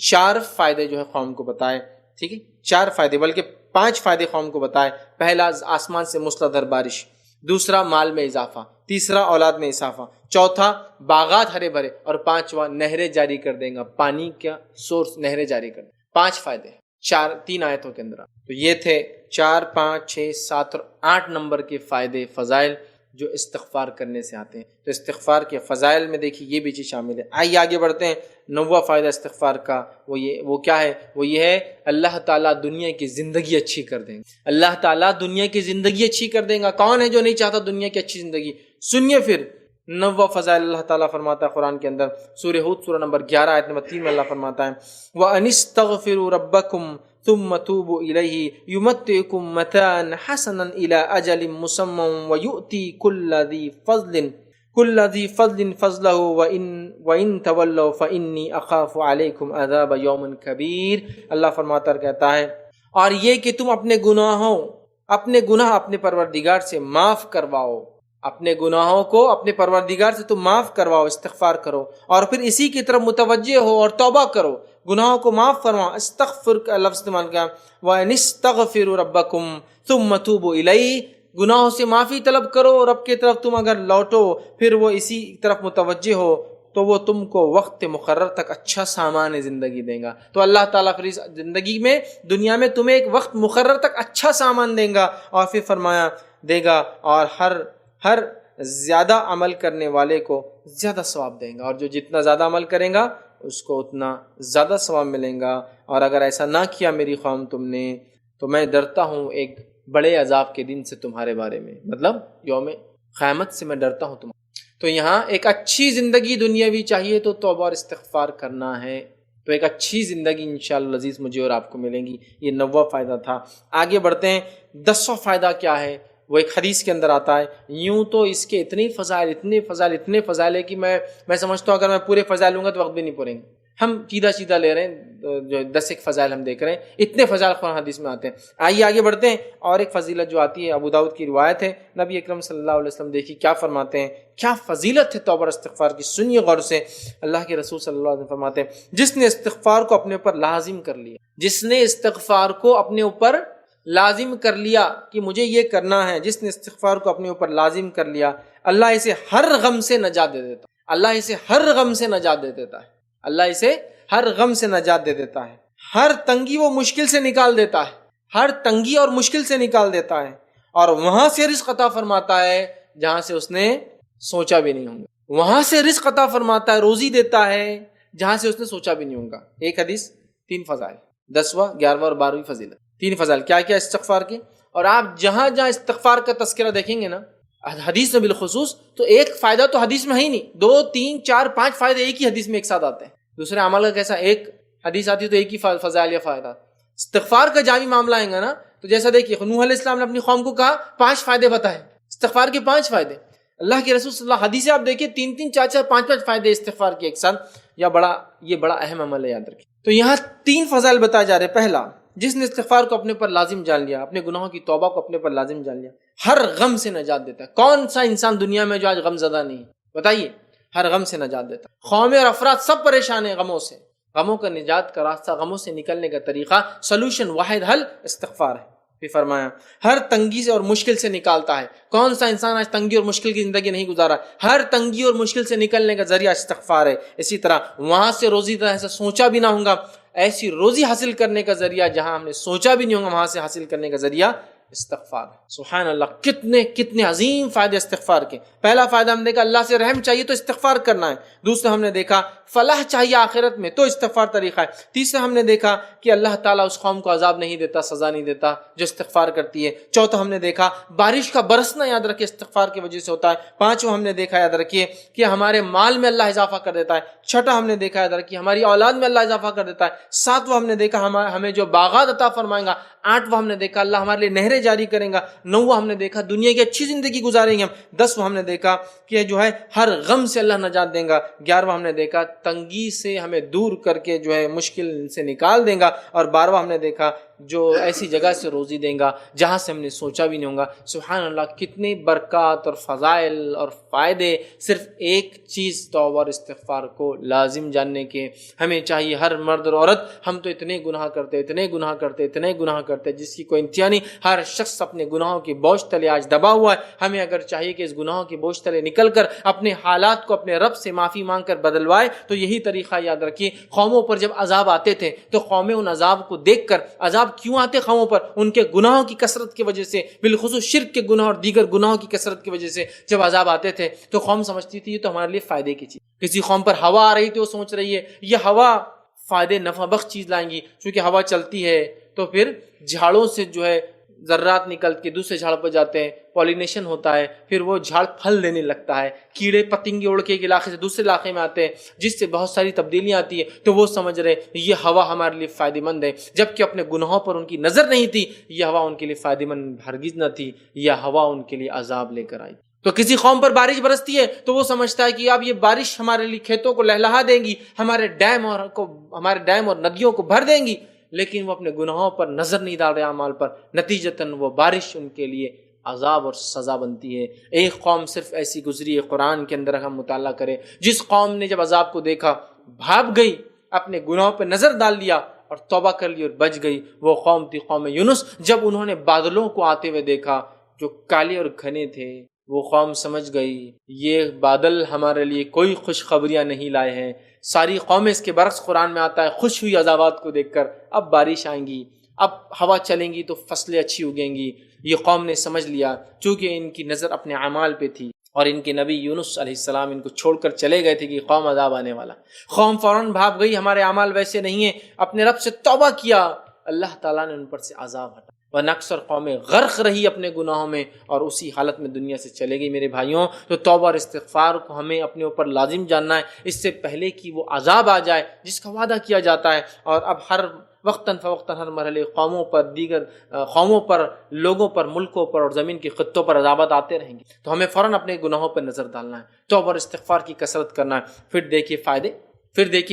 4 فائدے جو ہے قوم کو بتائے. ٹھیک ہے، 4 فائدے بلکہ 5 فائدے قوم کو بتائے. پہلا آسمان سے موسلادھار بارش، دوسرا مال میں اضافہ، تیسرا اولاد میں اضافہ، چوتھا باغات ہرے بھرے، اور پانچواں نہریں جاری کر دیں گا، پانی کا سورس نہریں جاری کر دیں گا. 5 فائدے 3 آیتوں کے اندر. تو یہ تھے 4، 5، 6، 7 اور 8 نمبر کے فائدے، فضائل جو استغفار کرنے سے آتے ہیں. تو استغفار کے فضائل میں دیکھیے یہ بھی چیز شامل ہے. آئیے آگے بڑھتے ہیں. 9واں فائدہ استغفار کا وہ کیا ہے؟ وہ یہ ہے اللہ تعالیٰ دنیا کی زندگی اچھی کر دیں گے. اللہ تعالیٰ دنیا کی زندگی اچھی کر دیں گا. کون ہے جو نہیں چاہتا دنیا کی اچھی زندگی؟ سنیے پھر 9واں فضائل اللہ تعالیٰ فرماتا ہے قرآن کے اندر، سورہ ہود سورہ نمبر 11 آیت نمبر 3 میں اللہ فرماتا ہے وَأَنِ اسْتَغْفِرُوا رَبَّكُمْ ثُمَّ تُوبُوا إِلَيْهِ يُمَتِّعْكُمْ مَتَاعًا حَسَنًا إِلَىٰ أَجَلٍ مُّسَمًّى وَيُؤْتِي كُلَّ ذِي فَضْلٍ فَضْلَهُ وَإِن تَوَلَّوْا فَإِنِّي أَخَافُ عَلَيْكُمْ عَذَابَ يَوْمٍ كَبِيرٍ. اللہ فرماتا ہے کہتا ہے اور یہ کہ تم اپنے گناہ اپنے پروردگار سے معاف کرواؤ، اپنے گناہوں کو اپنے پروردگار سے تم معاف کرواؤ، استغفار کرو اور پھر اسی کی طرف متوجہ ہو اور توبہ کرو، گناہوں کو معاف فرماؤ. استغفر کا لفظ استعمال کیا، وَأَنِ اسْتَغْفِرُوا رَبَّكُمْ ثُمَّ تُوبُوا إِلَيْهِ، گناہوں سے معافی طلب کرو، رب کی طرف تم اگر لوٹو پھر وہ اسی طرف متوجہ ہو تو وہ تم کو وقت مقرر تک اچھا سامان زندگی دیں گا. تو اللہ تعالیٰ پھر اس زندگی میں دنیا میں تمہیں ایک وقت مقرر تک اچھا سامان دیں گا، اور پھر فرمایا دے گا، اور ہر زیادہ عمل کرنے والے کو زیادہ ثواب دیں گا، اور جو جتنا زیادہ عمل کرے گا اس کو اتنا زیادہ ثواب ملیں گا. اور اگر ایسا نہ کیا میری قوم تم نے تو میں ڈرتا ہوں ایک بڑے عذاب کے دن سے تمہارے بارے میں، مطلب یوم قیامت سے میں ڈرتا ہوں تمہارے. تو یہاں ایک اچھی زندگی دنیاوی چاہیے تو توبہ اور استغفار کرنا ہے، تو ایک اچھی زندگی انشاءاللہ العزیز مجھے اور آپ کو ملیں گی. یہ 9واں فائدہ تھا. آگے بڑھتے ہیں. 10واں فائدہ کیا ہے؟ وہ ایک حدیث کے اندر آتا ہے. یوں تو اس کے اتنے فضائل ہے کہ میں سمجھتا ہوں اگر میں پورے فضائل لوں گا تو وقت بھی نہیں پوریں گے. ہم سیدھا لے رہے ہیں، جو 10 ایک فضائل ہم دیکھ رہے ہیں، اتنے فضائل قرآن حدیث میں آتے ہیں. آئیے آگے بڑھتے ہیں. اور ایک فضیلت جو آتی ہے ابو داؤد کی روایت ہے، نبی اکرم صلی اللہ علیہ وسلم دیکھیے کیا فرماتے ہیں، کیا فضیلت ہے توبہ اور استغفار کی. سنیے غور سے. اللہ کے رسول صلی اللہ علیہ وسلم فرماتے ہیں جس نے استغفار کو اپنے اوپر لازم کر لیا، جس نے استغفار کو اپنے اوپر لازم کر لیا کہ مجھے یہ کرنا ہے، جس نے استغفار کو اپنے اوپر لازم کر لیا، اللہ اسے ہر غم سے نجات دے دیتا ہے. اللہ اسے ہر غم سے نجات دے دیتا ہے. اللہ اسے ہر غم سے نجات دے دیتا ہے. ہر تنگی وہ مشکل سے نکال دیتا ہے، ہر تنگی اور مشکل سے نکال دیتا ہے، اور وہاں سے رزق عطا فرماتا ہے جہاں سے اس نے سوچا بھی نہیں ہوگا. وہاں سے رزق عطا فرماتا ہے، روزی دیتا ہے جہاں سے اس نے سوچا بھی نہیں ہوگا. ایک حدیث 3 فضائل، 10واں 11واں اور 12ویں فضیلت. 3 فضائل کیا استغفار کے. اور آپ جہاں استغفار کا تذکرہ دیکھیں گے نا حدیث میں بالخصوص، تو ایک فائدہ تو حدیث میں ہے ہی نہیں، 2، 3، 4، 5 فائدے ایک ہی حدیث میں ایک ساتھ آتے ہیں. دوسرے عمل کا کیسا، ایک حدیث آتی ہے تو ایک ہی فضائل یا فائدہ. استغفار کا جامع معاملہ آئے گا نا تو جیسا دیکھیے نوح علیہ السلام نے اپنی قوم کو کہا 5 فائدے بتائے، استغفار کے 5 فائدے. اللہ کے رسول صلی اللہ حدیث آپ دیکھیے 3، 4، 5 فائدے استغفار کے ایک ساتھ. یہ بڑا اہم عمل ہے، یاد رکھیں. تو یہاں 3 فضائل بتائے جا رہے. پہلا، جس نے استغفار کو اپنے پر لازم جان لیا، اپنے گناہوں کی توبہ کو اپنے پر لازم جان لیا، ہر غم سے نجات دیتا ہے. کون سا انسان دنیا میں جو آج غم زدہ نہیں ہے؟ بتائیے. ہر غم سے نجات دیتا ہے. قومیں اور افراد سب پریشان ہیں غموں سے. غموں کا نجات کا راستہ، غموں سے نکلنے کا طریقہ، سولوشن، واحد حل استغفار ہے. پھر فرمایا ہر تنگی سے اور مشکل سے نکالتا ہے. کون سا انسان آج تنگی اور مشکل کی زندگی نہیں گزارا؟ ہر تنگی اور مشکل سے نکلنے کا ذریعہ استغفار ہے. اسی طرح وہاں سے روزی طرح سے سوچا بھی نہ ہوں گا، ایسی روزی حاصل کرنے کا ذریعہ جہاں ہم نے سوچا بھی نہیں ہوگا، وہاں سے حاصل کرنے کا ذریعہ استغفار. سبحان اللہ، کتنے عظیم فائدے استغفار کے. پہلا فائدہ ہم نے دیکھا اللہ سے رحم چاہیے تو استغفار کرنا ہے. دوسرا ہم نے دیکھا فلاح چاہیے آخرت میں تو استغفار طریقہ ہے. تیسرا ہم نے دیکھا کہ اللہ تعالیٰ اس قوم کو عذاب نہیں دیتا، سزا نہیں دیتا جو استغفار کرتی ہے. چوتھا ہم نے دیکھا بارش کا برسنا یاد رکھیے استغفار کی وجہ سے ہوتا ہے. پانچواں ہم نے دیکھا یاد رکھیے کہ ہمارے مال میں اللہ اضافہ کر دیتا ہے. چھٹا ہم نے دیکھا یاد رکھیے ہماری اولاد میں اللہ اضافہ کر دیتا ہے. ساتواں ہم نے دیکھا ہمیں جو باغات عطا فرمائیں گا. آٹھواں ہم نے دیکھا اللہ ہمارے لیے نہریں جاری کریں گا. نواں ہم نے دیکھا دنیا کی اچھی زندگی گزاریں گے ہم. دسواں ہم نے دیکھا کہ جو ہے ہر غم سے اللہ نجات دیں گا. گیارہواں ہم نے دیکھا تنگی سے ہمیں دور کر کے جو ہے مشکل سے نکال دیں گا. اور بارہواں ہم نے دیکھا جو ایسی جگہ سے روزی دیں گا جہاں سے ہم نے سوچا بھی نہیں ہوگا. سبحان اللہ، کتنے برکات اور فضائل اور فائدے صرف ایک چیز توبہ اور استغفار کو لازم جاننے کے. ہمیں چاہیے ہر مرد اور عورت، ہم تو اتنے گناہ کرتے جس کی کوئی انتہا نہیں. ہر شخص اپنے گناہوں کی بوجھ تلے آج دبا ہوا ہے. ہمیں اگر چاہیے کہ اس گناہوں کی بوجھ تلے نکل کر اپنے حالات کو اپنے رب سے معافی مانگ کر بدلوائے تو یہی طریقہ یاد رکھیے. قوموں پر جب عذاب آتے تھے تو قومیں ان عذاب کو دیکھ کر، عذاب کیوں آتے قوموں پر؟ ان کے گناہوں کی کثرت کی وجہ سے، بالخصوص شرک کے گناہ اور دیگر گناہوں کی کثرت کی وجہ سے جب عذاب آتے تھے تو قوم سمجھتی تھی یہ تو ہمارے لیے فائدے کی چیز. کسی قوم پر ہوا آ رہی تھی، وہ سوچ رہی ہے یہ ہوا فائدے نفع بخش چیز لائیں گی. چونکہ ہوا چلتی ہے تو پھر جھاڑوں سے جو ہے ذرات نکل کے دوسرے جھاڑ پر جاتے ہیں، پولینیشن ہوتا ہے، پھر وہ جھاڑ پھل دینے لگتا ہے. کیڑے پتنگے اڑ کے ایک علاقے سے دوسرے علاقے میں آتے ہیں جس سے بہت ساری تبدیلیاں آتی ہیں. تو وہ سمجھ رہے یہ ہوا ہمارے لیے فائدہ مند ہے، جبکہ اپنے گناہوں پر ان کی نظر نہیں تھی. یہ ہوا ان کے لیے فائدہ مند ہرگز نہ تھی، یہ ہوا ان کے لیے عذاب لے کر آئی. تو کسی قوم پر بارش برستی ہے تو وہ سمجھتا ہے کہ اب یہ بارش ہمارے لیے کھیتوں کو لہلہا دیں گی، ہمارے ڈیم اور ندیوں کو بھر دیں گی. لیکن وہ اپنے گناہوں پر نظر نہیں ڈال رہے اعمال پر، نتیجتاً وہ بارش ان کے لیے عذاب اور سزا بنتی ہے. ایک قوم صرف ایسی گزری ہے قرآن کے اندر ہم مطالعہ کریں، جس قوم نے جب عذاب کو دیکھا بھاگ گئی، اپنے گناہوں پہ نظر ڈال لیا اور توبہ کر لی اور بچ گئی. وہ قوم تھی قوم یونس. جب انہوں نے بادلوں کو آتے ہوئے دیکھا جو کالے اور گھنے تھے، وہ قوم سمجھ گئی یہ بادل ہمارے لیے کوئی خوشخبریاں نہیں لائے ہیں. ساری قومیں اس کے برعکس قرآن میں آتا ہے خوش ہوئی عذابات کو دیکھ کر. اب بارش آئیں گی، اب ہوا چلیں گی تو فصلیں اچھی اگیں گی. یہ قوم نے سمجھ لیا، چونکہ ان کی نظر اپنے اعمال پہ تھی اور ان کے نبی یونس علیہ السلام ان کو چھوڑ کر چلے گئے تھے کہ قوم عذاب آنے والا. قوم فوراً بھاگ گئی، ہمارے اعمال ویسے نہیں ہیں. اپنے رب سے توبہ کیا، اللہ تعالیٰ نے ان پر سے عذاب ہٹا. ورنہ اکثر قومیں غرق رہی اپنے گناہوں میں اور اسی حالت میں دنیا سے چلے گئی. میرے بھائیوں، تو توبہ اور استغفار کو ہمیں اپنے اوپر لازم جاننا ہے اس سے پہلے کہ وہ عذاب آ جائے جس کا وعدہ کیا جاتا ہے. اور اب ہر وقتاً فوقتاً ہر مرحلے قوموں پر، دیگر قوموں پر، لوگوں پر، ملکوں پر اور زمین کے خطوں پر عذابات آتے رہیں گے. تو ہمیں فوراً اپنے گناہوں پر نظر ڈالنا ہے، توبہ اور استغفار کی کثرت کرنا ہے. پھر دیکھیے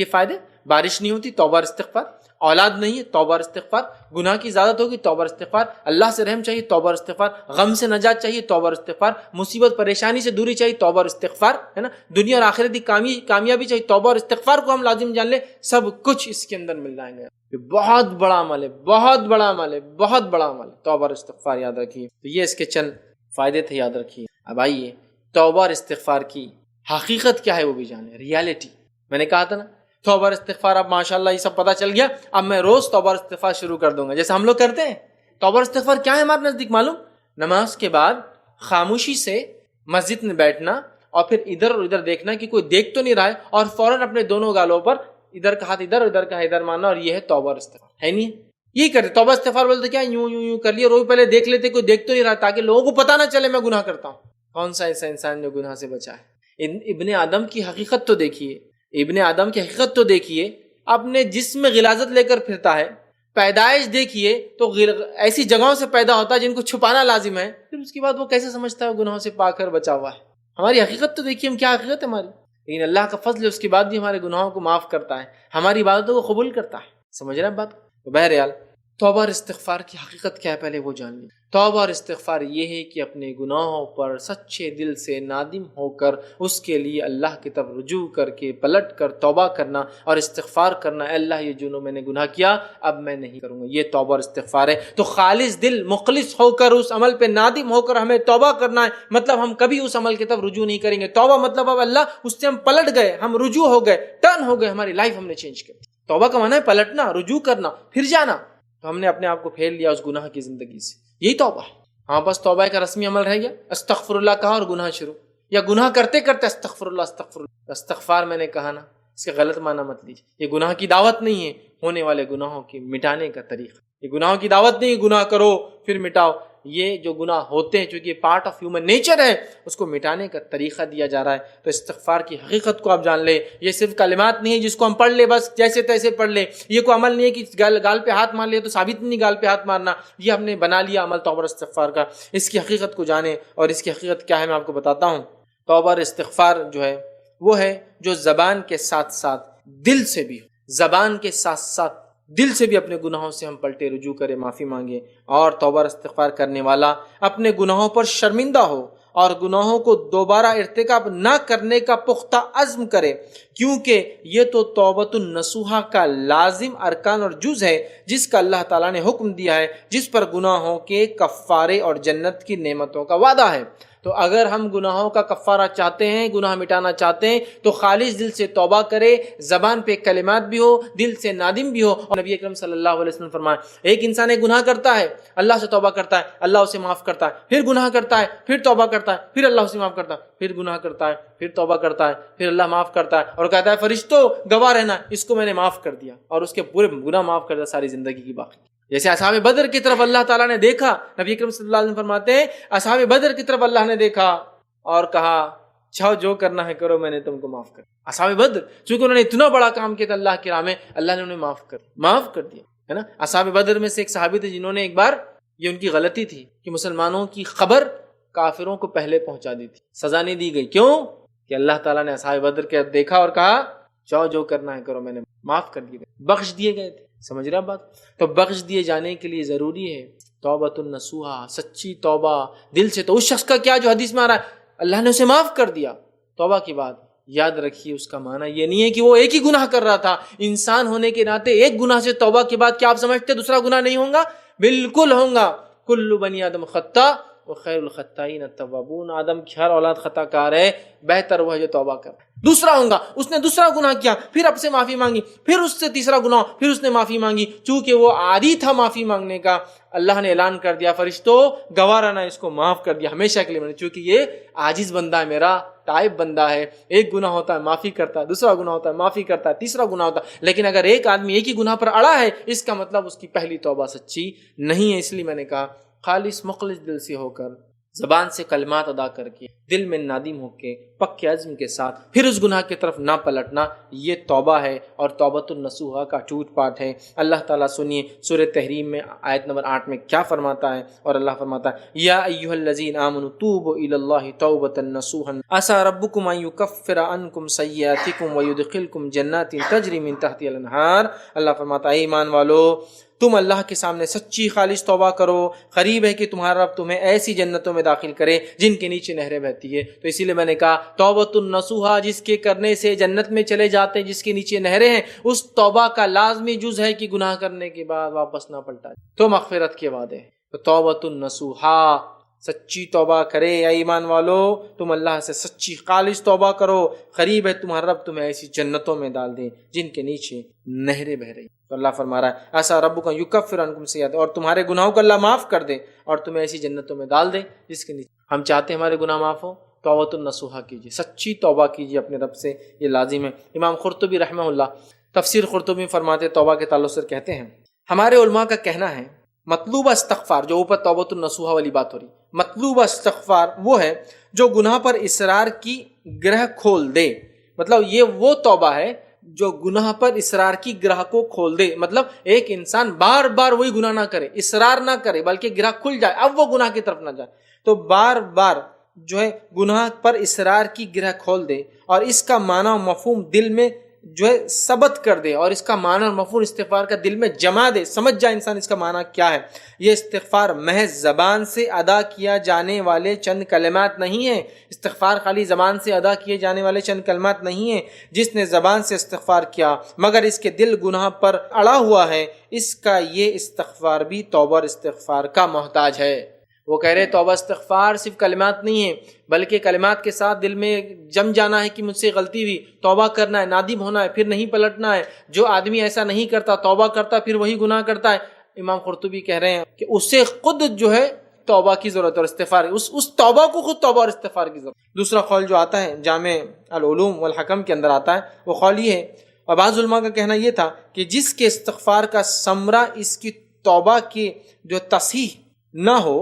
فائدے. بارش نہیں ہوتی، توبہ اور استغفار. اولاد نہیں ہے، توبہ اور استغفار. گناہ کی زیادت ہوگی، توبہ اور استغفار. اللہ سے رحم چاہیے، توبہ اور استغفار. غم سے نجات چاہیے، توبہ اور استغفار. مصیبت پریشانی سے دوری چاہیے، توبہ اور استغفار، ہے نا. دنیا اور آخرت کی کامیابی چاہیے، توبہ اور استغفار کو ہم لازم جان لیں. سب کچھ اس کے اندر مل جائیں گے. یہ بہت بڑا عمل ہے، بہت بڑا عمل ہے، بہت بڑا عمل ہے توبہ اور استغفار. یاد رکھیے. تو یہ اس کے چند فائدے تھے، یاد رکھیے. اب آئیے توبہ اور استغفار کی حقیقت کیا ہے وہ بھی جانیں. ریالٹی میں نے کہا تھا نا، توبہ اور استغفار. اب ماشاءاللہ یہ سب پتہ چل گیا. اب میں روز توبہ اور استغفار شروع کر دوں گا جیسے ہم لوگ کرتے ہیں. توبہ اور استغفار کیا ہے ہمارے نزدیک معلوم؟ نماز کے بعد خاموشی سے مسجد میں بیٹھنا اور پھر ادھر اور ادھر دیکھنا کہ کوئی دیکھ تو نہیں رہا ہے، اور فوراً اپنے دونوں گالوں پر ادھر کا ہاتھ ادھر، ادھر کا ادھر مارنا. اور یہ ہے توبہ اور استغفار، ہے نہیں؟ یہ کرتے توبہ استغفار بولتے کیا یوں کر لیے، روز پہلے دیکھ لیتے کوئی دیکھ تو نہیں رہا تاکہ لوگوں کو پتہ نہ چلے میں گناہ کرتا ہوں. کون سا ایسا انسان جو گناہ سے بچا ہے؟ ابن آدم کی حقیقت تو دیکھیے. ابن آدم کی حقیقت تو دیکھیے. اپنے جسم میں غلاظت لے کر پھرتا ہے. پیدائش دیکھیے تو ایسی جگہوں سے پیدا ہوتا ہے جن کو چھپانا لازم ہے. پھر اس کے بعد وہ کیسے سمجھتا ہے وہ گناہوں سے پاک کر بچا ہوا ہے؟ ہماری حقیقت تو دیکھیے، ہم کیا حقیقت ہے ہماری. لیکن اللہ کا فضل ہے، اس کے بعد بھی ہمارے گناہوں کو معاف کرتا ہے، ہماری عبادتوں کو قبول کرتا ہے. سمجھ رہے ہیں بات؟ تو بہرحال توبہ اور استغفار کی حقیقت کیا ہے پہلے وہ جان لیں۔ توبہ اور استغفار یہ ہے کہ اپنے گناہوں پر سچے دل سے نادم ہو کر اس کے لیے اللہ کی طرف رجوع کر کے پلٹ کر توبہ کرنا اور استغفار کرنا، اے اللہ یہ جو میں نے گناہ کیا اب میں نہیں کروں گا، یہ توبہ اور استغفار ہے۔ تو خالص دل مخلص ہو کر اس عمل پہ نادم ہو کر ہمیں توبہ کرنا ہے، مطلب ہم کبھی اس عمل کی طرف رجوع نہیں کریں گے۔ توبہ مطلب اب اللہ اس سے ہم پلٹ گئے، ہم رجوع ہو گئے، ٹرن ہو گئے، ہماری لائف ہم نے چینج کر دی۔ توبہ کا معنی ہے پلٹنا، رجوع کرنا، پھر جانا۔ تو ہم نے اپنے آپ کو پھیر لیا اس گناہ کی زندگی سے، یہی توبہ ہے۔ ہاں بس توبہ کا رسمی عمل رہ گیا، استغفر اللہ کہا اور گناہ شروع، یا گناہ کرتے کرتے استغفر اللہ استغفر اللہ۔ استغفار میں نے کہا نا، اس کا غلط معنی مت لیجیے، یہ گناہ کی دعوت نہیں ہے، ہونے والے گناہوں کی مٹانے کا طریقہ۔ یہ گناہوں کی دعوت نہیں، گناہ کرو پھر مٹاؤ، یہ جو گناہ ہوتے ہیں چونکہ یہ پارٹ آف ہیومن نیچر ہے، اس کو مٹانے کا طریقہ دیا جا رہا ہے۔ تو استغفار کی حقیقت کو آپ جان لیں، یہ صرف کلمات نہیں ہے جس کو ہم پڑھ لیں بس جیسے تیسے پڑھ لیں، یہ کوئی عمل نہیں ہے کہ گال پہ ہاتھ مار لیا تو ثابت نہیں گال پہ ہاتھ مارنا، یہ ہم نے بنا لیا عمل توبہ اور استغفار کا۔ اس کی حقیقت کو جانیں، اور اس کی حقیقت کیا ہے میں آپ کو بتاتا ہوں۔ توبہ اور استغفار جو ہے وہ ہے جو زبان کے ساتھ ساتھ دل سے بھی ہو، زبان کے ساتھ ساتھ دل سے بھی اپنے گناہوں سے ہم پلٹے، رجوع کرے، معافی مانگے، اور توبہ اور استغفار کرنے والا اپنے گناہوں پر شرمندہ ہو اور گناہوں کو دوبارہ ارتکاب نہ کرنے کا پختہ عزم کرے، کیونکہ یہ تو توبۃ النصوحہ کا لازم ارکان اور جز ہے جس کا اللہ تعالیٰ نے حکم دیا ہے، جس پر گناہوں کے کفارے اور جنت کی نعمتوں کا وعدہ ہے۔ تو اگر ہم گناہوں کا کفارہ چاہتے ہیں، گناہ مٹانا چاہتے ہیں، تو خالص دل سے توبہ کرے، زبان پہ کلمات بھی ہو، دل سے نادم بھی ہو۔ اور نبی اکرم صلی اللہ علیہ وسلم فرمایا، ایک انسان ایک گناہ کرتا ہے، اللہ سے توبہ کرتا ہے، اللہ اسے معاف کرتا ہے، پھر گناہ کرتا ہے، پھر توبہ کرتا ہے، پھر اللہ اسے معاف کرتا ہے، پھر گناہ کرتا ہے، پھر توبہ کرتا ہے، پھر اللہ معاف کرتا ہے اور کہتا ہے فرشتوں گواہ رہنا، اس کو میں نے معاف کر دیا، اور اس کے پورے گناہ معاف کر دیا ساری زندگی کی باقی۔ جیسے اصحاب بدر کی طرف اللہ تعالیٰ نے دیکھا، نبی اکرم صلی اللہ علیہ وسلم فرماتے ہیں اصحاب بدر کی طرف اللہ نے دیکھا اور کہا چاہو جو کرنا ہے کرو، میں نے تم کو معاف کر دیا۔ اصحاب بدر چونکہ انہوں نے اتنا بڑا کام کیا تھا اللہ کی راہ میں، اللہ نے انہیں معاف کر دیا ہے نا۔ اصحاب بدر میں سے ایک صحابی تھے جنہوں نے ایک بار، یہ ان کی غلطی تھی کہ مسلمانوں کی خبر کافروں کو پہلے پہنچا دی تھی، سزا نہیں دی گئی، کیوں کہ اللہ تعالیٰ نے اصحاب بدر کے دیکھا اور کہا چاہو جو کرنا ہے کرو، میں نے معاف کر دیے، بخش دیے گئے تھے۔ سمجھ رہے بات؟ تو بخش دیے جانے کے لیے ضروری ہے توبۃ النصوحہ، سچی توبہ دل سے۔ تو اس شخص کا کیا جو حدیث میں آ رہا ہے اللہ نے اسے معاف کر دیا، توبہ کی بات یاد رکھیے، اس کا معنی یہ نہیں ہے کہ وہ ایک ہی گناہ کر رہا تھا۔ انسان ہونے کے ناطے ایک گناہ سے توبہ کے بعد کیا آپ سمجھتے دوسرا گناہ نہیں ہوگا؟ بالکل ہوگا۔ کل بنی آدم خطا وخیر الخطائین التوابون، آدم کی ہر اولاد خطا کار ہے، بہتر وہ ہے جو توبہ کر۔ دوسرا ہوگا، اس نے دوسرا گناہ کیا، پھر اب سے معافی مانگی، پھر اس سے تیسرا گناہ، پھر اس نے معافی مانگی، چونکہ وہ عادی تھا معافی مانگنے کا، اللہ نے اعلان کر دیا فرشتوں گواہ رہنا، اس کو معاف کر دیا ہمیشہ کے لیے، چونکہ یہ عاجز بندہ ہے، میرا تائب بندہ ہے، ایک گناہ ہوتا ہے معافی کرتا ہے، دوسرا گناہ ہوتا ہے معافی کرتا ہے، تیسرا گناہ ہوتا ہے۔ لیکن اگر ایک آدمی ایک ہی گناہ پر اڑا ہے، اس کا مطلب اس کی پہلی توبہ سچی نہیں ہے۔ اس لیے میں نے کہا خالص مخلص دل سے ہو کر، زبان سے کلمات ادا کر کے، دل میں نادم ہو کے، پکے عزم کے ساتھ، پھر اس گناہ کی طرف نہ پلٹنا، یہ توبہ ہے اور توبۃ النصوحہ کا ٹوٹ پاٹ ہے۔ اللہ تعالیٰ سنیے سورہ تحریم میں آیت نمبر 8 میں کیا فرماتا ہے، اور اللہ فرماتا ہے یا ایھا الذین آمنوا توبوا الی اللہ توبۃ نصوحا عسیٰ ربکم ان یکفر عنکم سیئاتکم ویدخلکم جنات تجری من تحتها الانہار۔ اللہ فرماتا ہے ایمان والو، تم اللہ کے سامنے سچی خالص توبہ کرو، قریب ہے کہ تمہارا رب تمہیں ایسی جنتوں میں داخل کرے جن کے نیچے نہریں بہتی ہے۔ تو اسی لیے میں نے کہا توبۃ النصوحہ جس کے کرنے سے جنت میں چلے جاتے ہیں، جس کے نیچے نہریں ہیں، اس توبہ کا لازمی جز ہے کہ گناہ کرنے کے بعد واپس نہ پلٹا تو مغفرت کے وعدے۔ تو توبۃ النصوحہ، سچی توبہ کرے یا ایمان والو، تم اللہ سے سچی خالص توبہ کرو، قریب ہے تمہارا رب تمہیں ایسی جنتوں میں ڈال دے جن کے نیچے نہریں بہ رہی۔ تو اللہ فرما رہا ہے ایسا ربک یکفر عنکم سیئات، اور تمہارے گناہوں کو اللہ معاف کر دے اور تمہیں ایسی جنتوں میں ڈال دے جس کے نیچے۔ ہم چاہتے ہیں ہمارے گناہ معاف ہو، توبۃ النصوحہ کیجیے، سچی توبہ کیجیے اپنے رب سے، یہ لازم ہے۔ امام قرطبی رحمہ اللہ تفسیر قرطبی فرماتے توبہ کے تعلق سے کہتے ہیں ہمارے علماء کا کہنا ہے مطلوبہ استغفار، جو اوپر توبۃ النصوحہ والی بات ہو رہی، مطلوبہ استغفار وہ ہے جو گناہ پر اصرار کی گرہ کھول دے۔ مطلب یہ وہ توبہ ہے جو گناہ پر اصرار کی گرہ کو کھول دے، مطلب ایک انسان بار بار وہی گناہ نہ کرے، اصرار نہ کرے، بلکہ گرہ کھل جائے، اب وہ گناہ کی طرف نہ جائے۔ تو بار بار جو ہے گناہ پر اصرار کی گرہ کھول دے، اور اس کا معنی و مفہوم دل میں جو ہے ثبت کر دے اور اس کا معنی اور مفہوم استغفار کا دل میں جما دے، سمجھ جائے انسان اس کا معنی کیا ہے۔ یہ استغفار محض زبان سے ادا کیا جانے والے چند کلمات نہیں ہیں، استغفار خالی زبان سے ادا کیے جانے والے چند کلمات نہیں ہیں۔ جس نے زبان سے استغفار کیا مگر اس کے دل گناہ پر اڑا ہوا ہے، اس کا یہ استغفار بھی توبہ اور استغفار کا محتاج ہے۔ وہ کہہ رہے توبہ استغفار صرف کلمات نہیں ہیں، بلکہ کلمات کے ساتھ دل میں جم جانا ہے کہ مجھ سے غلطی ہوئی، توبہ کرنا ہے، نادم ہونا ہے، پھر نہیں پلٹنا ہے۔ جو آدمی ایسا نہیں کرتا، توبہ کرتا پھر وہی گناہ کرتا ہے، امام قرطبی کہہ رہے ہیں کہ اسے خود جو ہے توبہ کی ضرورت اور استغفار، اس توبہ کو خود توبہ اور استغفار کی ضرورت۔ دوسرا قول جو آتا ہے جامع العلوم والحکم کے اندر آتا ہے، وہ قول یہ ہے، اور بعض علماء کا کہنا یہ تھا کہ جس کے استغفار کا ثمرہ اس کی توبہ کی جو تصحیح نہ ہو،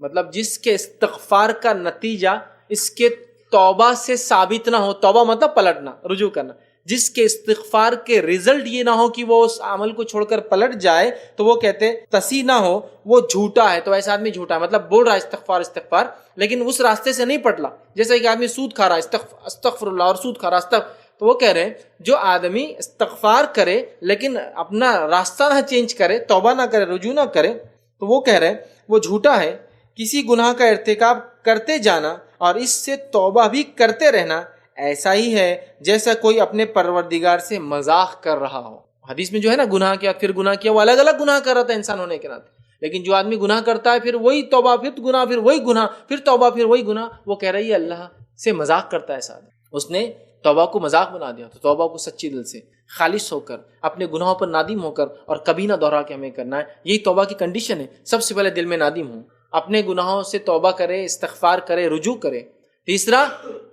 مطلب جس کے استغفار کا نتیجہ اس کے توبہ سے ثابت نہ ہو، توبہ مطلب پلٹنا، رجوع کرنا، جس کے استغفار کے رزلٹ یہ نہ ہو کہ وہ اس عمل کو چھوڑ کر پلٹ جائے، تو وہ کہتے تصحیح نہ ہو، وہ جھوٹا ہے۔ تو ایسا آدمی جھوٹا ہے، مطلب بول رہا ہے استغفار استغفار لیکن اس راستے سے نہیں پٹلا۔ جیسے کہ آدمی سود کھا رہا ہے، استغفر اللہ، اور سود کھا رہا ہے، تو وہ کہہ رہے ہیں جو آدمی استغفار کرے لیکن اپنا راستہ نہ چینج کرے، توبہ نہ کرے، رجوع نہ کرے، تو وہ کہہ رہے ہیں وہ جھوٹا ہے۔ کسی گناہ کا ارتکاب کرتے جانا اور اس سے توبہ بھی کرتے رہنا ایسا ہی ہے جیسا کوئی اپنے پروردگار سے مذاق کر رہا ہو۔ حدیث میں جو ہے نا، گناہ کیا پھر گناہ کیا، وہ الگ الگ گناہ کر رہا تھا انسان ہونے کے ناطے، لیکن جو آدمی گناہ کرتا ہے پھر وہی توبہ، پھر گناہ، پھر وہی گناہ، پھر توبہ، پھر وہی گناہ، وہ کہہ رہی ہے اللہ سے مذاق کرتا ہے ایسا آدمی۔ اس نے توبہ کو مذاق بنا دیا۔ تو توبہ کو سچی دل سے خالص ہو کر اپنے گناہوں پر نادم ہو کر اور کبھی نہ دہرا کے ہمیں کرنا ہے۔ یہی توبہ کی کنڈیشن ہے، سب سے پہلے دل میں نادم ہوں، اپنے گناہوں سے توبہ کرے، استغفار کرے، رجوع کرے۔ تیسرا،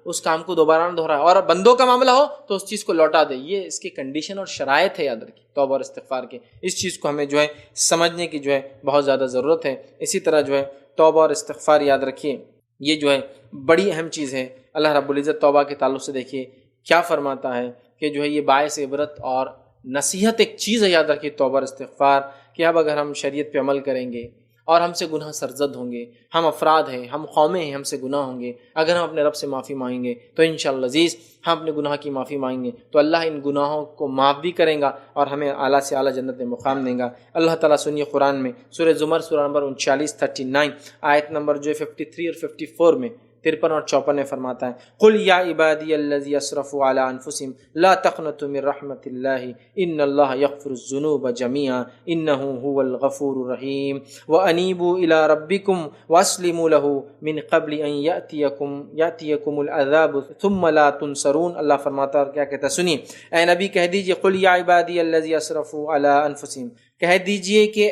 اس کام کو دوبارہ نہ دہرائے، اور بندوں کا معاملہ ہو تو اس چیز کو لوٹا دے۔ یہ اس کی کنڈیشن اور شرائط ہے، یاد رکھیے، توبہ اور استغفار کے۔ اس چیز کو ہمیں جو ہے سمجھنے کی جو ہے بہت زیادہ ضرورت ہے۔ اسی طرح جو ہے توبہ اور استغفار، یاد رکھیے، یہ جو ہے بڑی اہم چیز ہے۔ اللہ رب العزت توبہ کے تعلق سے دیکھیے کیا فرماتا ہے کہ جو ہے یہ باعث عبرت اور نصیحت ایک چیز ہے، یاد رکھیے توبہ اور استغفار، کہ اب اگر ہم شریعت پہ عمل کریں گے اور ہم سے گناہ سرزد ہوں گے، ہم افراد ہیں، ہم قومیں ہیں، ہم سے گناہ ہوں گے، اگر ہم اپنے رب سے معافی مانگیں گے تو انشاءاللہ عزیز ہم اپنے گناہ کی معافی مانگیں گے تو اللہ ان گناہوں کو معاف بھی کریں گا اور ہمیں اعلیٰ سے اعلیٰ جنت میں مقام دیں گا۔ اللہ تعالیٰ سنیے قرآن میں سورہ زمر، سورہ نمبر 39 آیت نمبر جو ہے 53 اور 54 میں، 53 اور 54 میں فرماتا ہے، قل یا عبادی الذی اسرفوا علی انفسہم لا تقنطوا من رحمت اللہ ان اللہ یغفر الذنوب جميعا انہ هو الغفور الرحیم وانیبوا الی ربکم واسلموا له من قبل ان یأتیکم العذاب ثم لا تنصرون۔ اللہ فرماتا ہے، اور کیا کہتا ہے سنیے، اے نبی کہہ دیجئے، قل یا عبادی الذی اسرفوا علی انفسہم، کہہ دیجئے کہ